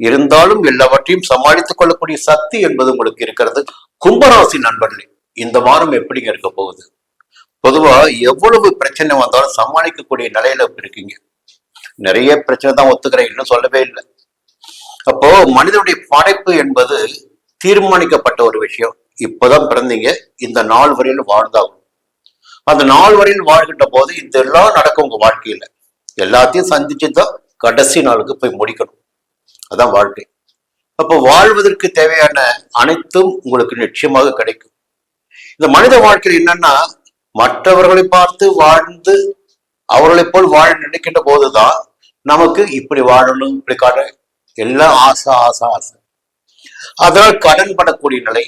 A: இருந்தாலும் எல்லாவற்றையும் சமாளித்துக் கொள்ளக்கூடிய சக்தி என்பது உங்களுக்கு இருக்கிறது. கும்பராசி நண்பர்களே, இந்த வாரம் எப்படிங்க இருக்க போகுது? பொதுவா எவ்வளவு பிரச்சனை வந்தாலும் சமாளிக்கக்கூடிய நிலையில இருக்கீங்க. நிறைய பிரச்சனை தான் ஒத்துக்கிறேன், இன்னும் சொல்லவே இல்லை. அப்போ மனிதனுடைய படைப்பு என்பது தீர்மானிக்கப்பட்ட ஒரு விஷயம். இப்பதான் பிறந்தீங்க, இந்த நாள் வரையில் வாழ்ந்தாகும். அந்த நாள் வரையில் வாழ்கின்ற போது இதெல்லாம் நடக்கும் உங்க வாழ்க்கையில. எல்லாத்தையும் சந்திச்சுதான் கடைசி நாளுக்கு போய் முடிக்கணும். அதான் வாழ்க்கை. அப்போ வாழ்வதற்கு தேவையான அனைத்தும் உங்களுக்கு நிச்சயமாக கிடைக்கும். இந்த மனித வாழ்க்கையில் என்னன்னா, மற்றவர்களை பார்த்து வாழ்ந்து அவர்களை போல் வாழ நினைக்கின்ற போதுதான் நமக்கு இப்படி வாழணும், இப்படி காண எல்லாம் ஆசை ஆசை ஆசை. அதனால் கடன் படக்கூடிய நிலை,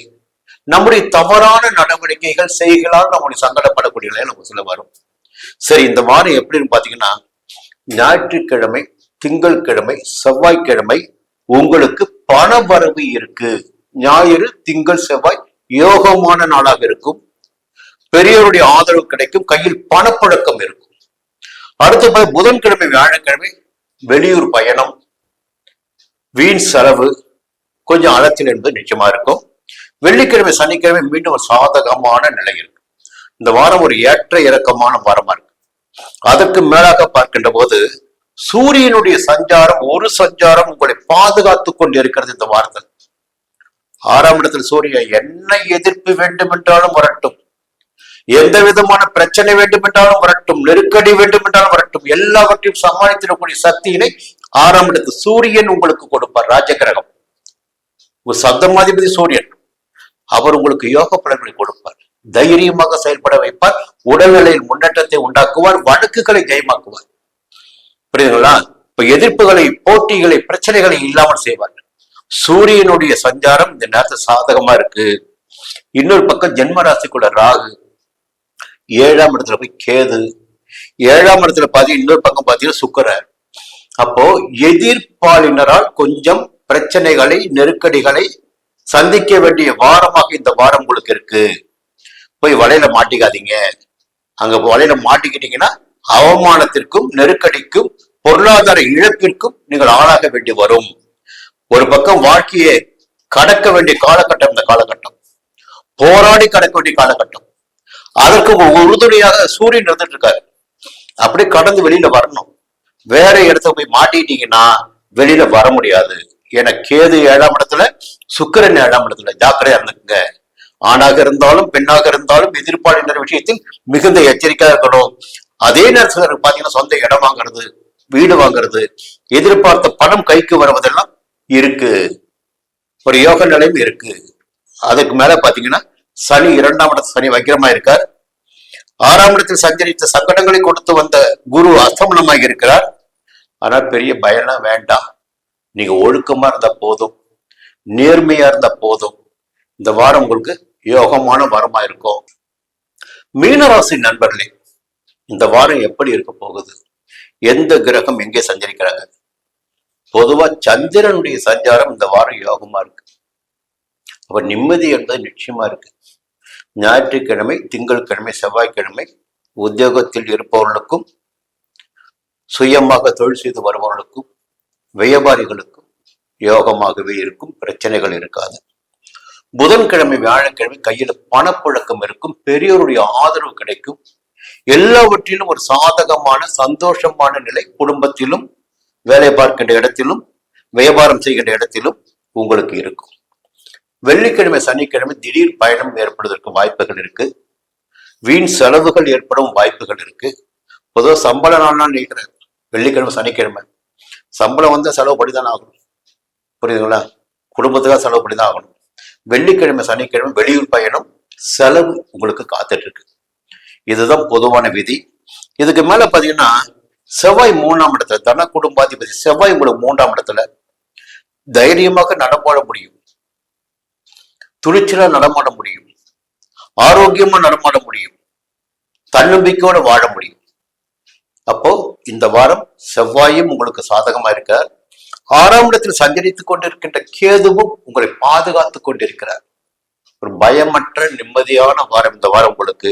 A: நம்முடைய தவறான நடவடிக்கைகள் செய்களால் நம்முடைய சங்கடப்படக்கூடிய நிலை நமக்கு சில வரும். சரி, இந்த வாரம் எப்படின்னு பாத்தீங்கன்னா, ஞாயிற்றுக்கிழமை, திங்கட்கிழமை, செவ்வாய்க்கிழமை உங்களுக்கு பண வரவு இருக்கு. ஞாயிறு, திங்கள், செவ்வாய் யோகமான நாளாக இருக்கும். பெரியவருடைய ஆதரவு கிடைக்கும், கையில் பணப்பழக்கம் இருக்கும். அடுத்த புதன்கிழமை, வியாழக்கிழமை வெளியூர் பயணம், வீண் செலவு, கொஞ்சம் அலச்சல் என்பது நிச்சயமா இருக்கும். வெள்ளிக்கிழமை, சனிக்கிழமை மீண்டும் ஒரு சாதகமான நிலை இருக்கு. இந்த வாரம் ஒரு ஏற்ற இறக்கமான வாரமா இருக்கு. அதற்கு மேலாக பார்க்கின்ற போது சூரியனுடைய சஞ்சாரம், ஒரு சஞ்சாரம் உங்களை பாதுகாத்துக் கொண்டு இருக்கிறது. இந்த வாரத்தில் 6ஆம் இடத்தில் சூரியன், என்ன எதிர்ப்பு வேண்டும் என்றாலும் வரட்டும், எந்த விதமான பிரச்சனை வேண்டும் என்றாலும் வரட்டும், நெருக்கடி வேண்டும் என்றாலும் வரட்டும், எல்லாவற்றையும் சமாளித்திடக்கூடிய சக்தியினை 6ஆம் இடத்தில் சூரியன் உங்களுக்கு கொடுப்பார். ராஜகிரகம், ஒரு சப்தமாதிபதி சூரியன், அவர் உங்களுக்கு யோக பலன்களை கொடுப்பார். தைரியமாக செயல்பட வைப்பார். உடல்நிலையில் முன்னேற்றத்தை உண்டாக்குவார். வழக்குகளை ஜெயமாக்குவார். புரியுதுங்களா? இப்ப எதிர்ப்புகளை, போட்டிகளை, பிரச்சனைகளை இல்லாமல் செய்வார். சூரியனுடைய சஞ்சாரம் இந்த நேரத்தில் சாதகமா இருக்கு. இன்னொரு பக்கம் ஜென்ம ராசிக்குள்ள ராகு, 7ஆம் இடத்துல போய் கேது, 7ஆம் இடத்துல பாத்தீங்கன்னா இன்னொரு பக்கம் பாத்தீங்கன்னா சுக்கிரன். அப்போ எதிர்ப்பாளினரால் கொஞ்சம் பிரச்சனைகளை, நெருக்கடிகளை சந்திக்க வேண்டிய வாரமாக இந்த வாரம் உங்களுக்கு இருக்கு. போய் வலையில மாட்டிக்காதீங்க. அங்க வலையில மாட்டிக்கிட்டீங்கன்னா அவமானத்திற்கும், நெருக்கடிக்கும், பொருளாதார இழப்பிற்கும் நீங்கள் ஆளாக வேண்டி வரும். ஒரு பக்கம் வாழ்க்கையை கடக்க வேண்டிய காலகட்டம் இந்த காலகட்டம், போராடி கடக்க வேண்டிய காலகட்டம். அதற்கு உறுதுணையாக சூரியன் இருந்துட்டு இருக்காரு. அப்படியே கடந்து வெளியில வரணும். வேற இடத்துல போய் மாட்டிட்டீங்கன்னா வெளியில வர முடியாது. ஏன்னா கேது 7ஆம் இடத்துல, சுக்கிரன் 7ஆம் இடத்துல. ஜாக்கிரதையா இருந்துக்குங்க. ஆணாக இருந்தாலும் பெண்ணாக இருந்தாலும் எதிர்ப்பாளினர் விஷயத்தில் மிகுந்த எச்சரிக்கையா இருக்கணும். அதே நேரத்தில் பாத்தீங்கன்னா சொந்த இடம் வாங்குறது, வீடு வாங்குறது, எதிர்பார்த்த பணம் கைக்கு வருவதெல்லாம் இருக்கு. ஒரு யோக நிலையும் இருக்கு. அதுக்கு மேல பாத்தீங்கன்னா சனி 2ஆம் இடத்துல, சனி வக்கிரமா இருக்கார். 6ஆம் இடத்தில் சஞ்சரித்த சங்கடங்களை கொடுத்து வந்த குரு அஸ்தமனமாக இருக்கிறார். ஆனால் பெரிய பயம்லாம் வேண்டாம். நீங்க ஒழுக்கமா இருந்தா போதும், நேர்மையா இருந்தா போதும். இந்த வாரம் உங்களுக்கு யோகமான வாரமா இருக்கும். மீனராசி நண்பர்களே, இந்த வாரம் எப்படி இருக்க போகுது? எந்த கிரகம் எங்கே சஞ்சரிக்கிறாங்க? பொதுவா சந்திரனுடைய சஞ்சாரம் இந்த வாரம் யோகமா இருக்கு. அப்ப நிம்மதி என்பது நிச்சயமா இருக்கு. ஞாயிற்றுக்கிழமை, திங்கட்கிழமை, செவ்வாய்க்கிழமை உத்தியோகத்தில் இருப்பவர்களுக்கும், சுயமாக தொழில் செய்து வருபவர்களுக்கும், வியாபாரிகளுக்கும் யோகமாகவே இருக்கும். பிரச்சனைகள் இருக்காது. புதன்கிழமை, வியாழக்கிழமை கையில பணப்புழக்கம் இருக்கும். பெரியோருடைய ஆதரவு கிடைக்கும். எல்லாவற்றிலும் ஒரு சாதகமான சந்தோஷமான நிலை குடும்பத்திலும், வேலை பார்க்கின்ற இடத்திலும், வியாபாரம் செய்கின்ற இடத்திலும் உங்களுக்கு இருக்கும். வெள்ளிக்கிழமை, சனிக்கிழமை திடீர் பயணம் ஏற்படுவதற்கு வாய்ப்புகள் இருக்கு. வீண் செலவுகள் ஏற்படும் வாய்ப்புகள் இருக்கு. பொதுவாக சம்பள நாள்லாம் நினைக்கிறேன். வெள்ளிக்கிழமை, சனிக்கிழமை சம்பளம் வந்து செலவு பண்ணிதான் ஆகணும். புரியுதுங்களா? குடும்பத்துக்காக செலவு பண்ணிதான் ஆகணும். வெள்ளிக்கிழமை, சனிக்கிழமை வெளியூர் பயணம், செலவு உங்களுக்கு காத்துட்டு இருக்கு. இதுதான் பொதுவான விதி. இதுக்கு மேல பாத்தீங்கன்னா செவ்வாய் 3ஆம் இடத்துல, தன குடும்பாதிபதி செவ்வாய் உங்களுக்கு 3ஆம் இடத்துல தைரியமாக நடமாட முடியும், துணிச்சலா நடமாட முடியும், ஆரோக்கியமா நடமாட முடியும், தன்னம்பிக்கையோட வாழ முடியும். அப்போ இந்த வாரம் செவ்வாயும் உங்களுக்கு சாதகமா இருக்கார். 6ஆம் இடத்தில் சஞ்சரித்துக் கொண்டிருக்கின்ற கேதுவும் உங்களை பாதுகாத்துக் கொண்டிருக்கிறார். ஒரு பயமற்ற நிம்மதியான வாரம் இந்த வாரம் உங்களுக்கு.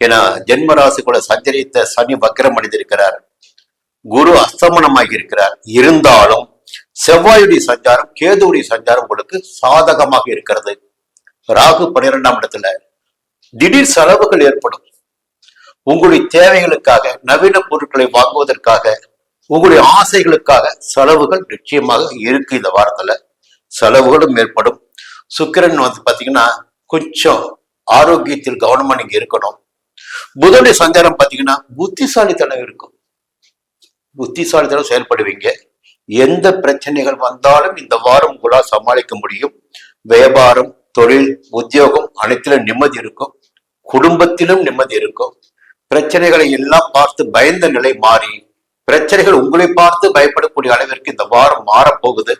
A: ஏன்னா ஜென்ம ராசிக்குள்ள சஞ்சரித்த சனி வக்ரம் அடைந்திருக்கிறார், குரு அஸ்தமனமாகி இருக்கிறார். இருந்தாலும் செவ்வாயுடைய சஞ்சாரம், கேதுவுடைய சஞ்சாரம் உங்களுக்கு சாதகமாக இருக்கிறது. ராகு 12ஆம் இடத்துல திடீர் செலவுகள் ஏற்படும். உங்களுடைய தேவைகளுக்காக, நவீன பொருட்களை வாங்குவதற்காக, உங்களுடைய ஆசைகளுக்காக செலவுகள் நிச்சயமாக இருக்கு. இந்த வாரத்துல செலவுகளும் ஏற்படும். சுக்கிரன் வந்து பாத்தீங்கன்னா கொஞ்சம் ஆரோக்கியத்தில் கவனமா நீங்க இருக்கணும். புதனுடைய சஞ்சாரம் பாத்தீங்கன்னா புத்திசாலித்தனம் இருக்கும். புத்திசாலித்தனம் செயல்படுவீங்க. எந்த பிரச்சனைகள் வந்தாலும் இந்த வாரம் உங்களால் சமாளிக்க முடியும். வியாபாரம், தொழில், உத்தியோகம் அனைத்திலும் நிம்மதி இருக்கும். குடும்பத்திலும் நிம்மதி இருக்கும். பிரச்சனைகளை எல்லாம் பார்த்து பயந்த நிலை மாறி, பிரச்சனைகள் உங்களை பார்த்து பயப்படக்கூடிய அளவிற்கு இந்த வாரம் மாறப்போகுது.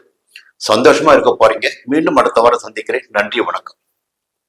A: சந்தோஷமா இருக்க போறீங்க. மீண்டும் அடுத்த வாரம் சந்திக்கிறேன். நன்றி, வணக்கம்.